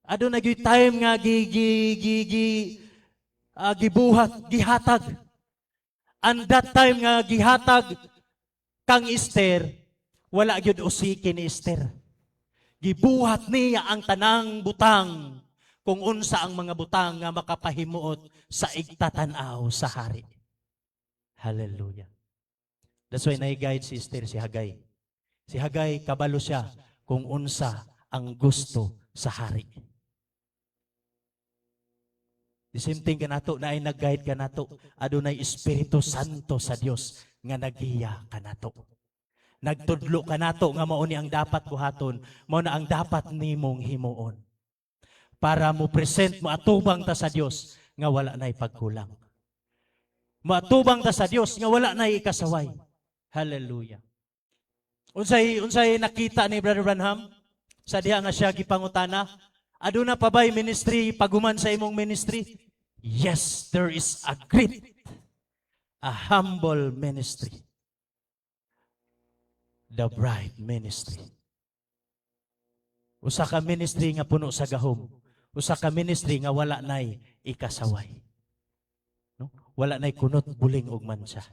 Aduna gyud time nga gibuhat, gihatag. And that time nga gihatag kang Esther, wala gyud usiki ni Esther. Gibuhat niya ang tanang butang kung unsa ang mga butang nga makapahimuot sa igtatanaw sa hari. Hallelujah. That's why nai-guide si Esther, si Hagay. Si Hagay, kabalo siya kung unsa ang gusto sa hari. The same thing kanato na ay nag-guide kanato. Adunay Espiritu Santo sa Dios nga naghiya kanato. Nagtudlo kanato nga mao ni ang dapat buhaton, mao na ang dapat nimong himuon. Para mo present mo atubang ta sa Dios nga wala nay pagkulang. Matubang ta sa Dios nga wala nay ikasaway. Hallelujah. Unsay nakita ni Brother Branham sa diha nga siya gipangutana, aduna pa bay ministry paguman sa imong ministry? Yes, there is a humble ministry. The bride ministry. Usa ka ministry nga puno sa gahom. Usa ka ministry nga wala nay ikasaway. No? Wala nay kunot, buling ug mansa.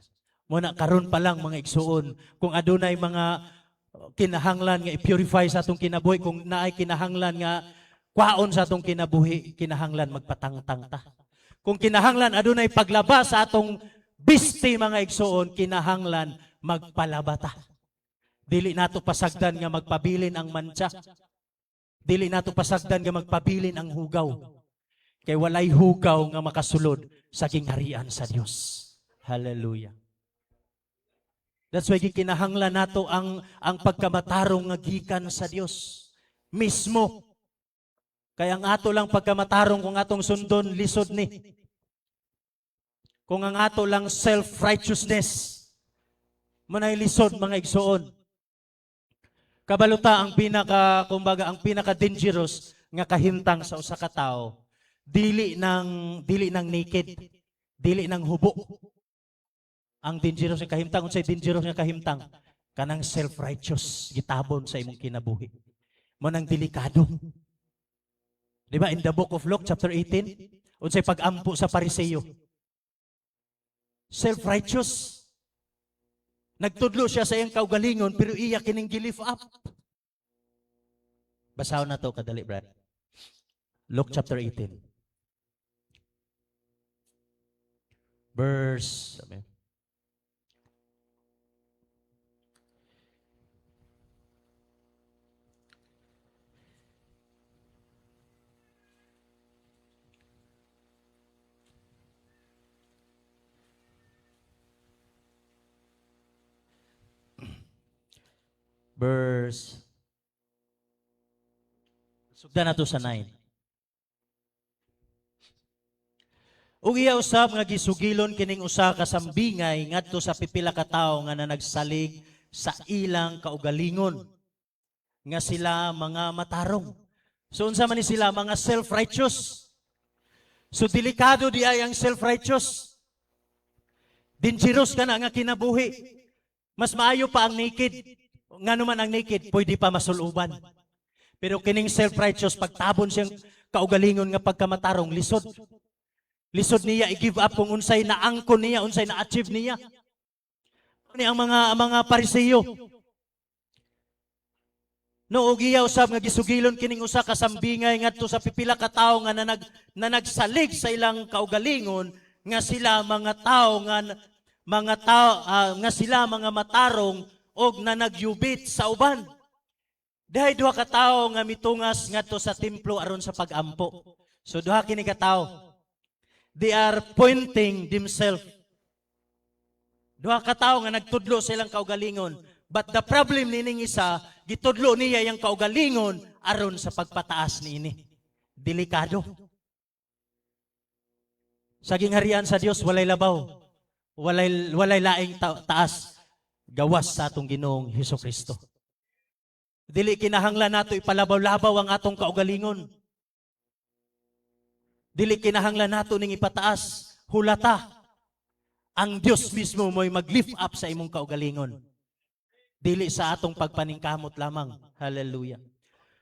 Muna karon pa lang mga igsuon, kung adunay mga kinahanglan nga i-purify sa atong kinabuhi, kung naay kinahanglan nga kwaon sa atong kinabuhi, kinahanglan magpatangtang ta. Kung kinahanglan adunay paglaba sa atong bisti mga igsuon, kinahanglan magpalaba ta. Dili nato pasagdan nga magpabilin ang mancha. Dili nato pasagdan nga magpabilin ang hugaw. Kay walay hugaw nga makasulod sa kingharian sa Dios. Hallelujah. That's why kinahanglan nato ang pagkamatarong nga gikan sa Dios mismo. Kaya ang ato lang pagkamatarong kung atong sundon lisod ni. Kung ang ato lang self-righteousness manay lisod mga igsuon. Kabaluta ang pinaka dangerous nga kahimtang sa usa ka tawo, dili nang naked, dili nang hubo. Ang dangerous nga kahimtang, unsay dangerous nga kahimtang? Kanang self-righteous, gitabon sa imong kinabuhi. Mo nang delikado. Di ba in the book of Luke chapter 18, unsay pag-ampo sa Pariseyo? Self-righteous. Nagtudlo siya sa iyang kaugalingon pero iya kining gi-lift up. Basahon na to kadali, Brad. Luke chapter 18. Verse sugdan nato sa 9. Ug iya usab nga gisugilon kining usa ka sambingay ngadto sa pipila ka tawo nga nanagsalig sa ilang kaugalingon nga sila mga matarong. So unsa man ni sila mga self-righteous. So delikado di ay ang self-righteous. Dangerous ka na nga kinabuhi. Mas maayo pa ang naked. Nga naman ang naked, pwede pa masuluban. Pero kining self-righteous, pagtabon siyang kaugalingon nga pagkamatarong, lisod. Lisod niya, i-give up kung unsay naangkon niya, unsay na-achieve niya. Ni ang mga Pariseyo. No, ugiya usab nga gisugilon kining usa ka sambingay ngadto sa pipila ka tawo nga nagsalig sa ilang kaugalingon nga sila mga tawo nga sila mga matarong og nagyubit sa uban. Dahay duha ka tawo nga mitungas ngadto sa templo aron sa pagampo. So duha kini ka tawo. They are pointing themselves. Duha ka tawo nga nagtudlo sa ilang kaugalingon. But the problem nining isa, gitudlo niya yung kaugalingon aron sa pagpataas niini. Delikado. Sa gingharian sa Dios walay labaw. Walay laing taas. Gawas sa atong Ginoong Hesukristo. Dili kinahanglan nato ipalabaw-labaw ang atong kaugalingon. Dili kinahanglan nato ning ipataas. Hulata. Ang Dios mismo mo'y mag-lift up sa imong kaugalingon. dili sa atong pagpaningkamot lamang. Hallelujah.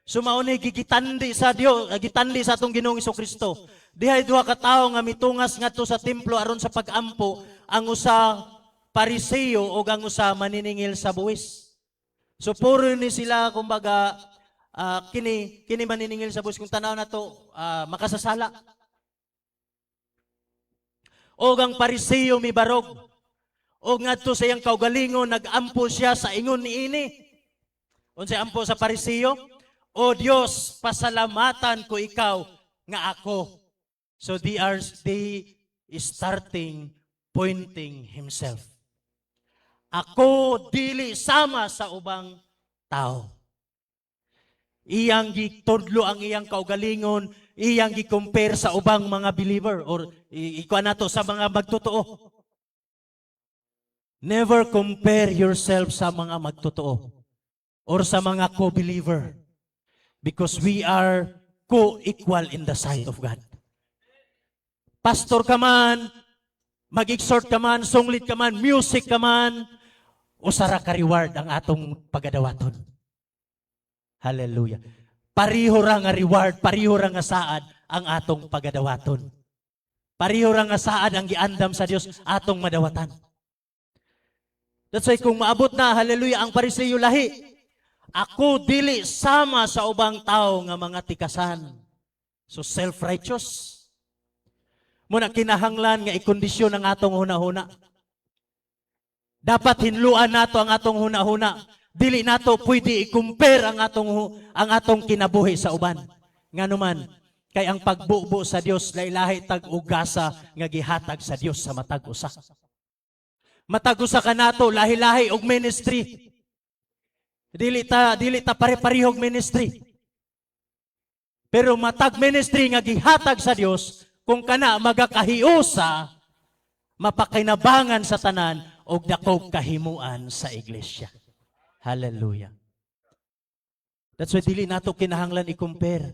So mauni gigitandi sa Dios, gitandi sa atong Ginoong Kristo. Dihay duha ka tawo nga mitungas ngadto sa templo aron sa pag-ampo, ang usa Pariseo o ang usa maniningil sa buwis. So puro ni sila kumbaga kini maniningil sa buwis kung tanaw na to makasasala. O ang Pariseo mibarog. O ngadto sa iyang kaugalingon nag-ampo siya sa ingon niini. Unsay ampo sa Pariseo? O Dios, pasalamatan ko ikaw nga ako. So they starting pointing himself. Ako dili sama sa ubang tao. Iyang gitudlo ang iyang kaugalingon, iyang gi-compare sa ubang mga believer or ikuan nato sa mga magtotoo. Never compare yourself sa mga magtotoo or sa mga co-believer because we are co-equal in the sight of God. Pastor ka man, mag-exhort ka man, songlit ka man, music ka man, usara ka reward ang atong pagadawaton. Hallelujah. Pariho ra nga reward, pariho ra nga saad ang atong pagadawaton. Pariho ra nga saad ang giandam sa Dios atong madawatan. That's why kung maabot na, hallelujah, ang Pariseo lahi, ako dili sama sa ubang tao nga mga tikasan. So self-righteous. Muna kinahanglan nga ikondisyon ang atong huna-huna. Dapat hinluan nato ang atong huna-huna. Dili nato pwede i-compare ang atong kinabuhi sa uban. Nganuman, kay ang pagbubo sa Dios lailahi tag ugasa nga gihatag sa Dios sa matag usa. Matag usa ka nato lahi-lahi og ministry. Dili ta pare-parehog ministry. Pero matag ministry nga gihatag sa Dios kung kana magakahiusa mapakinabangan sa tanan og dakog kahimuan sa iglesia. Hallelujah. That's why dili nato kinahanglan i-compare.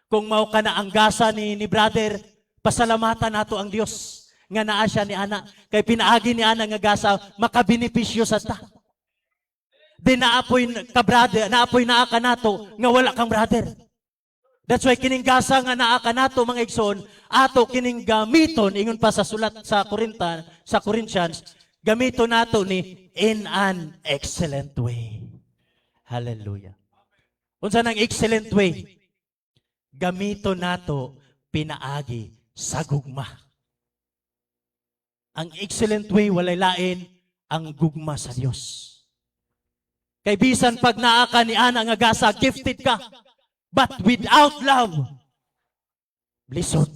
Kung mao kana ang gasa ni brother, pasalamatan nato ang Dios nga naa siya ni ana kay pinaagi ni ana nga gasa makabenepisyo sa ta. Di naapoy ka brother, naapoy naa ka nato nga wala kang brother. That's why kining gasa nga naa ka nato mga igsoon, ato kining gamiton ingon pa sa sulat sa Corinthians, gamiton nato ni in an excellent way. Hallelujah. Unsa nang excellent way? Gamiton nato pinaagi sa gugma. Ang excellent way walay lain ang gugma sa Dios. Kay bisan pag naa ka ni ana nga gasa, gifted ka, but without love, lisod.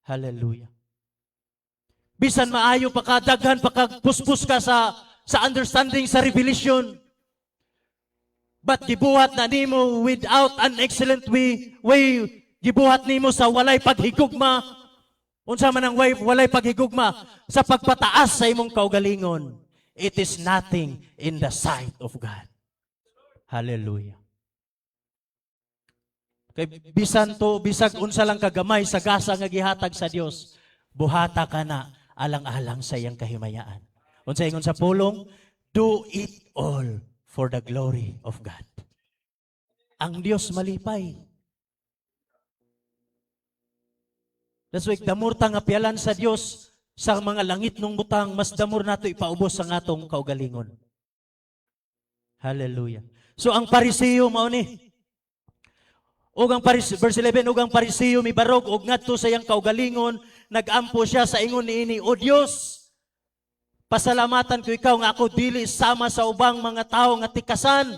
Hallelujah. Bisan maayo pa ka, daghan pa ka, puspos ka sa understanding, sa revelation, but gibuhat na nimo without an excellent way, gibuhat nimo sa walay paghigugma. Unsa man ang walay paghigugma sa pagpataas sa imong kaugalingon, it is nothing in the sight of God. Hallelujah. Kay bisag unsa lang kagamay sa gasa nga gihatag sa Dios, buhata ka na alang-alang sa iyang kahimayaan. Unsa ingon sa pulong, do it all for the glory of God. Ang Dios malipay. That's why damor ta nga pialan sa Dios sa mga langit nung butang, mas damor nato ipaubos ang atong kaugalingon. Hallelujah. So ang Pariseo mao ni. Verse 11, ug ang Pariseo mibarog og ngadto sa iyang kaugalingon, nagampo siya sa ingon niini, O Dios, pasalamatan ko ikaw nga ako dili sama sa ubang mga tao nga tikasan.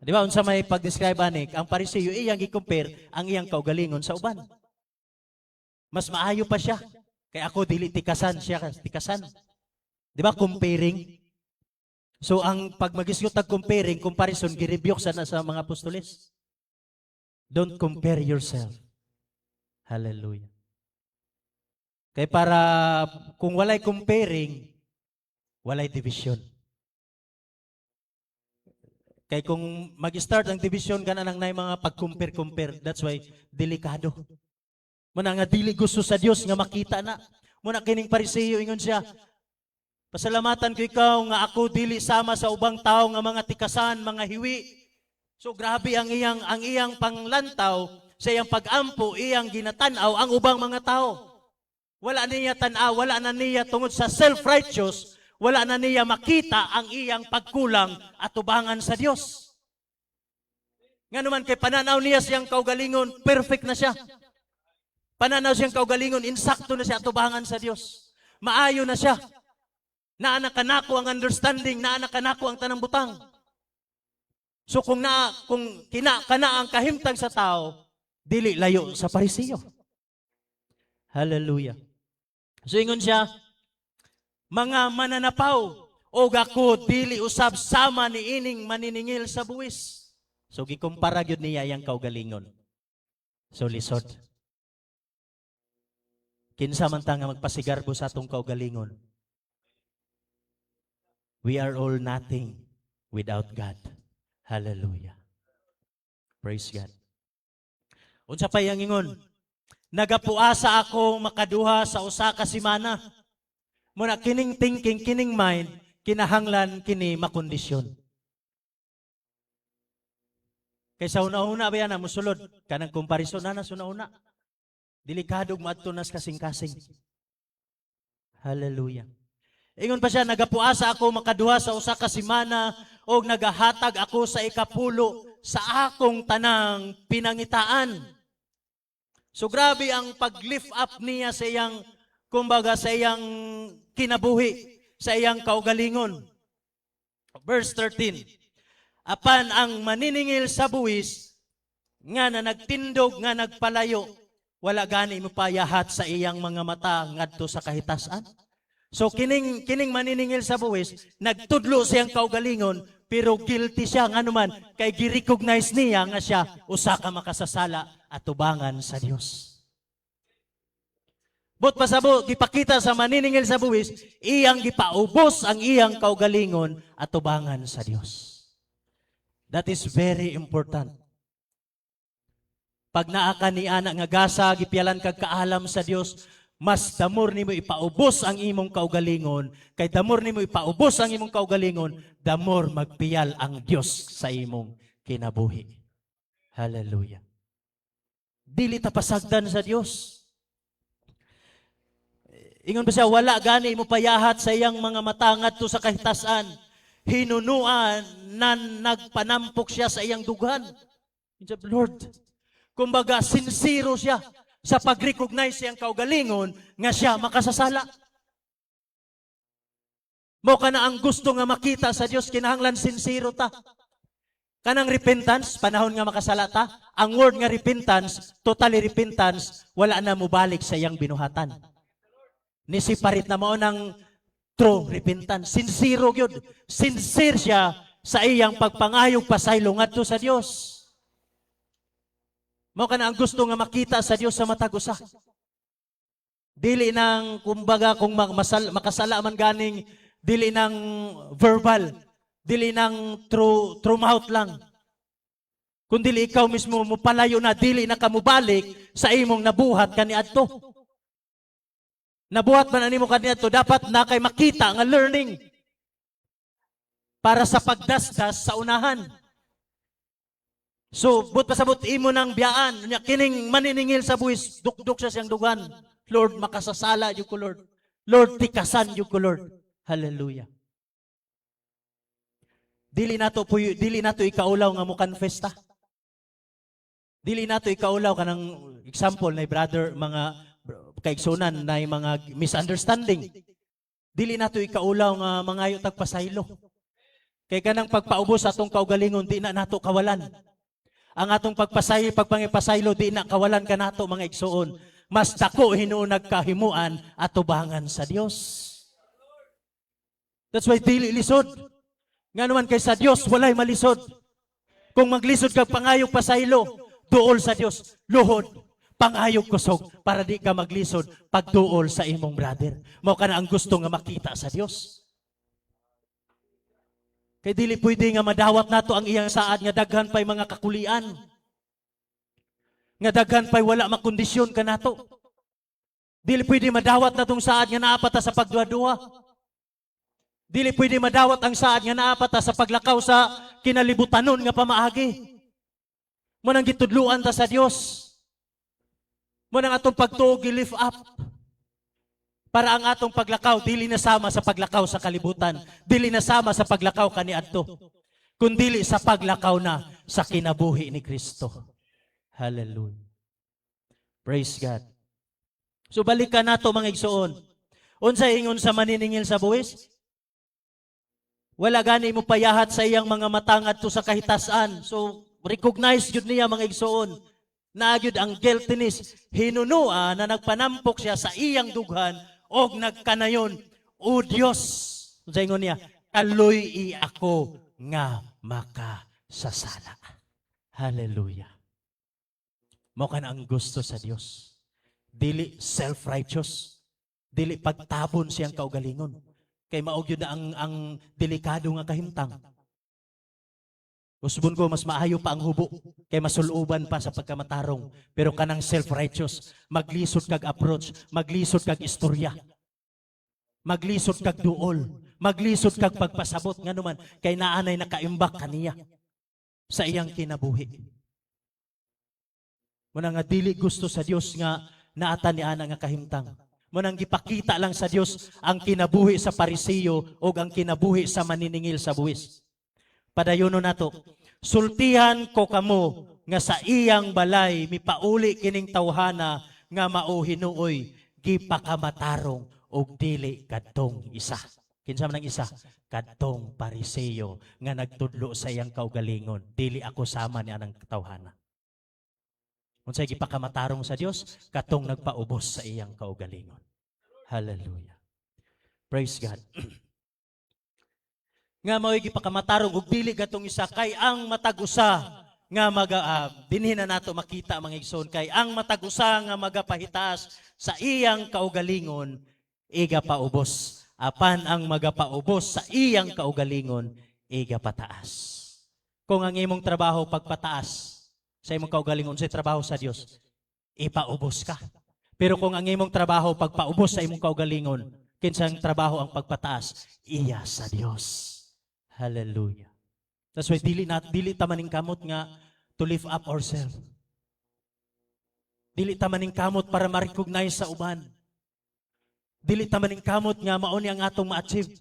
Di ba unsa may pag-describe ani? Ang Pariseo iyang gi-compare ang iyang kaugalingon sa uban. Mas maayo pa siya. Kaya ako dili tikasan, siya tikasan. Di ba comparing? So ang pag magisgot tag comparing, comparison girebuke sana sa mga apostoles. Don't compare yourself. Hallelujah. Kay para kung walay comparing, walay division. Kay kung mag-start ang division kana nang nay mga pag-compare, that's why delikado. Muna nga dili gusto sa Dios nga makita na. Muna kining Pariseo ingon siya, Pasalamatan ko ikaw nga ako dili sama sa ubang tao nga mga tikasan, mga hiwi. So grabe ang iyang panglantaw, sa iyang pagampo, iyang ginatanaw ang ubang mga tao. Wala niya tanaw, wala na niya tungod sa self-righteous, wala na niya makita ang iyang pagkulang at tubangan sa Dios. Nga naman kay pananaw niya siyang kaugalingon, perfect na siya. Pananaw siyang kaugalingon, insakto na siya at tubangan sa Dios. Maayo na siya. Naanak kanako ang understanding, naanak kanako ang tanang butang. So kung kana ang kahimtang sa tao, dili layo sa Parisiyo. Hallelujah. So ingon siya, mga mananapaw, o ako dili usab sama ni ining maniningil sa buwis. So gikumpara gyud niya yang kaugalingon. So lisod. Kinsa man ta nga magpasigarbo sa atong kaugalingon? We are all nothing without God. Hallelujah. Praise God. Unsa pa yang ingon? Nagapuasa ako makaduha sa usa ka semana. Muna kining thinking, kining mind, kinahanglan kini makondisyon. Kaysa una-una ba yan na musulod? Kanang komparison na una-una. Delikadog maadto nas kasing-kasing. Hallelujah. Ingon pa siya, nagapuasa ako makaduha sa usa ka semana o nagahatag ako sa ikapulo sa akong tanang pinangitaan. So grabe ang pag-lift up niya sa iyang, kumbaga sa iyang kinabuhi, sa iyang kaugalingon. Verse 13. Apan ang maniningil sa buwis, nga na nagtindog, nga nagpalayo, wala gani mo payahat sa iyang mga mata ngadto sa kahitasan. So kining maniningil sa buwis, nagtudlo siyang kaugalingon, pero guilty siya nga naman kay gi-recognize niya nga siya usa ka makasasala at tubangan sa Dios. But pasabo gipakita sa maniningil sa buwis, iyang gipaubos ang iyang kaugalingon at tubangan sa Dios. That is very important. Pag naa ka ni ana nga gasa, gipialan kag kaalam sa Dios, mas damor nimo ipaubos ang imong kaugalingon, kay damor nimo ipaubos ang imong kaugalingon, damor magpiyal ang Dios sa imong kinabuhi. Hallelujah. Dili ta pasagdan sa Dios. Ingon ba siya, wala gani mo payahat sa iyang mga mata ngadto sa kahitasan. Hinunuan na nagpanampok siya sa iyang dughan. Lord, kumbaga sincero siya sa pag-recognize siyang kaugalingon nga siya makasasala. Mo ka na ang gusto nga makita sa Dios, kinahanglan sincero ta. Kanang repentance, panahon nga makasala ta, ang word nga repentance, totally repentance, wala na mo balik sa iyang binuhatan. Nisiparit na mo ng true repentance. Sincero gyud. Sincere siya sa iyang pagpangayog pasaylo ngadto sa Dios. Mao kana ang gusto nga makita sa Dios sa matag usa. Dili nang kumbaga kung makasala man ganing, dili nang verbal, dili nang true mouth lang. Kundi ikaw mismo mo palayo na, dili na ka mubalik sa imong nabuhat kaniadto. Nabuhat man animo kaniadto, dapat na kay makita nga learning para sa pagdasdas sa unahan. So, but pasabot imo ng biyaan, kining maniningil sa buwis, dukduk sa siyang dugan. Lord, makasasala yung ko, Lord. Lord, tikasan yung ko, Lord. Hallelujah. Dili nato ikaulaw nga mo confess ta. Dili nato ikaulaw kanang example na brother, mga kaigsunan na mga misunderstanding. Dili nato ikaulaw nga mangayo tagpasaylo. Kay kanang pagpaubos atong kaugalingon, di na nato kawalan. Ang atong pagpangipasaylo, di na kawalan ka nato mga igsuon. Mas dako hinuon nagkahimuan at tubangan sa Dios. That's why dili lisod. Nga naman kay sa Dios, walay malisod. Kung maglisod kag pangayog pasaylo, duol sa Dios, luhod, pangayog kusog, para di ka maglisod pagduol sa imong brother. Mao ka na ang gusto nga makita sa Dios. Kay dili pwede nga madawat nato ang iyang saad nga daghan pay mga kakulian. Nga daghan pay wala makondisyon ka nato. Dili pwede madawat natong saad nga naapata sa pagduwa-duwa. Dili pwede madawat ang saad nga naapata sa paglakaw sa kinalibutanon nga pamaagi. Mo nang gitudluan ta sa Dios. Mo nang atong pagtuog i-lift up. Para ang atong paglakaw dili nasama sa paglakaw sa kalibutan, dili nasama sa paglakaw kaniadto, kundi sa paglakaw na sa kinabuhi ni Kristo. Hallelujah. Praise God. So balikan nato mga igsoon. Unsa ingon sa maniningil sa buwis? Wala gani mo payahat sa iyang mga mata ngadto sa kahitasan. So recognize jud niya mga igsoon. Nagyud ang guiltiness, hinunua na nagpanampok siya sa iyang dughan og nagkanayon, O Dios, unsa ingon niya, kaloy ako nga makasasala. Hallelujah. Mao kan ang gusto sa Dios. Dili self-righteous, dili pagtabon siyang kaugalingon. Kay mao gyud na ang delikado nga kahimtang. Usbon ko mas maayo pa ang hubo kay masuluban pa sa pagkamatarong. Pero kanang self-righteous, maglisod kag approach, maglisod kag istorya. Maglisod kag duol, maglisod kag pagpasabot nganuman kay naanay nakaimbak kaniya sa iyang kinabuhi. Muna nga dili gusto sa Dios nga naatan ni ana nga kahimtang. Munang gipakita lang sa Dios ang kinabuhi sa Pariseo o ang kinabuhi sa maniningil sa buwis. Padayono nato, sultihan ko kamo nga sa iyang balay mipauli kining tawhana nga mao hinuoy gipakamatarong og dili kadtong isa. Kinsa man ang isa? Kadtong Pariseo nga nagtudlo sa iyang kaugalingon. Dili ako sama ni anang tawhana. Unsay gipakamatarong sa Dios? Katong nagpaubos sa iyang kaugalingon. Hallelujah. Praise God. Nga mao'y gipakamatarong og dili katong isa kay ang matag-usa nga dinhi na nato makita mga igsoon kay ang matag-usa nga magapahitas sa iyang kaugalingon iga paubos. Apan ang magapaubos sa iyang kaugalingon iga pataas. Kung ang imong trabaho pagpataas sa imong kaugalingon sa trabaho sa Dios, ipaubos ka. Pero kung ang imong trabaho pagpaubos sa imong kaugalingon, kinsang trabaho ang pagpataas, iya sa Dios. Hallelujah. That's why dili ta maning kamot nga to lift up ourselves. Dili ta maning kamot para ma-recognize sa uban. Dili ta maning kamot nga mao ni ang atong ma-achieve.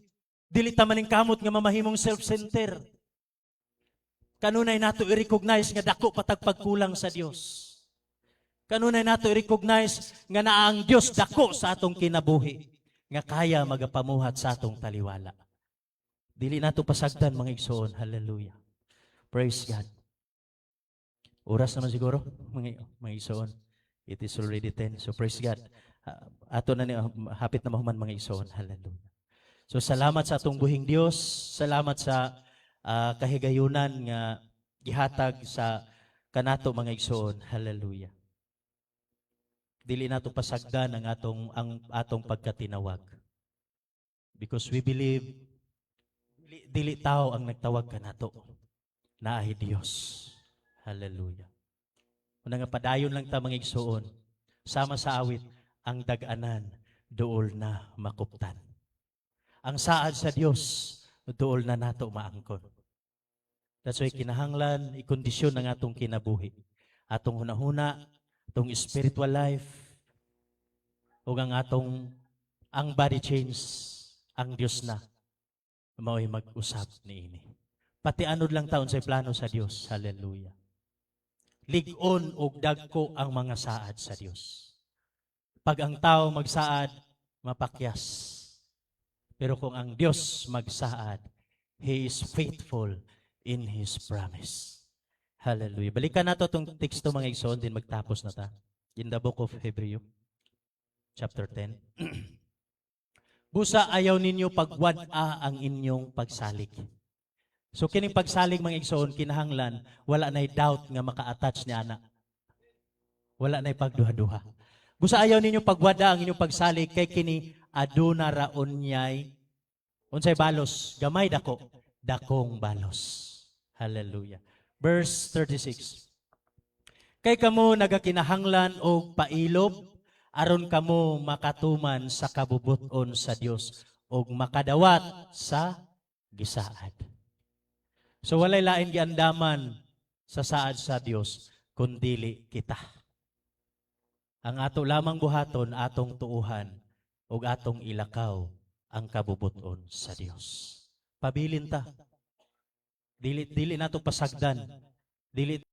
Dili ta maning kamot nga mamahimong self-center. Kanunay nato i-recognize nga dako patag pagkulang sa Dios. Kanunay nato i-recognize nga naa ang Dios dako sa atong kinabuhi nga kaya magapamuhat sa atong taliwala. Dili nato pasagdan mga igsoon. Hallelujah. Praise God. Oras naman siguro mga igsoon. It is already 10. So praise God. Ato na ni hapit na mahuman mga igsoon. Hallelujah. So salamat sa atong buhing Dios. Salamat sa kahigayunan nga gihatag sa kanato mga igsoon. Hallelujah. Dili nato pasagdan ang atong pagkatinawag. Because we believe dili tao ang nagtawag kanato. Naahi Dios. Hallelujah. Una nga padayon lang ta mga igsoon. Sama sa awit ang dag-anan duol na makuptan. Ang saad sa Dios duol na nato maangkon. That's why kinahanglan ikondisyon ang atong kinabuhi. Atong hunahuna, atong spiritual life, o ang body change, ang Dios na, mao'y mag-usap niini. Pati anod lang taon sa plano sa Dios. Hallelujah. Lig-on og dagko ang mga saad sa Dios. Pag ang tao magsaad, mapakyas. Pero kung ang Dios magsaad, He is faithful in His promise. Hallelujah. Balikan nato itong teksto mga igsoon, din magtapos na ta. In the book of Hebrew, chapter 10. Busa ayaw ninyo pagwad-a ang inyong pagsalig. So kining pagsalig mga igsoon, kinahanglan, wala na'y doubt nga maka-attach ni ana. Wala na'y pagduha-duha. Busa ayaw ninyo pagwad-a ang inyong pagsalig, kay kini aduna raon niya'y unsay balos, gamay dako, dakong balos. Hallelujah. Verse 36. Kay kamo nagakinahanglan og pailob aron kamo makatuman sa kabubuton sa Dios og makadawat sa gisaad. So walay lain giandaman sa saad sa Dios kundili kita. Ang ato lamang buhaton atong tuuhan ug atong ilakaw ang kabubuton sa Dios. Pabilin ta. Dili nato pasagdan. Dili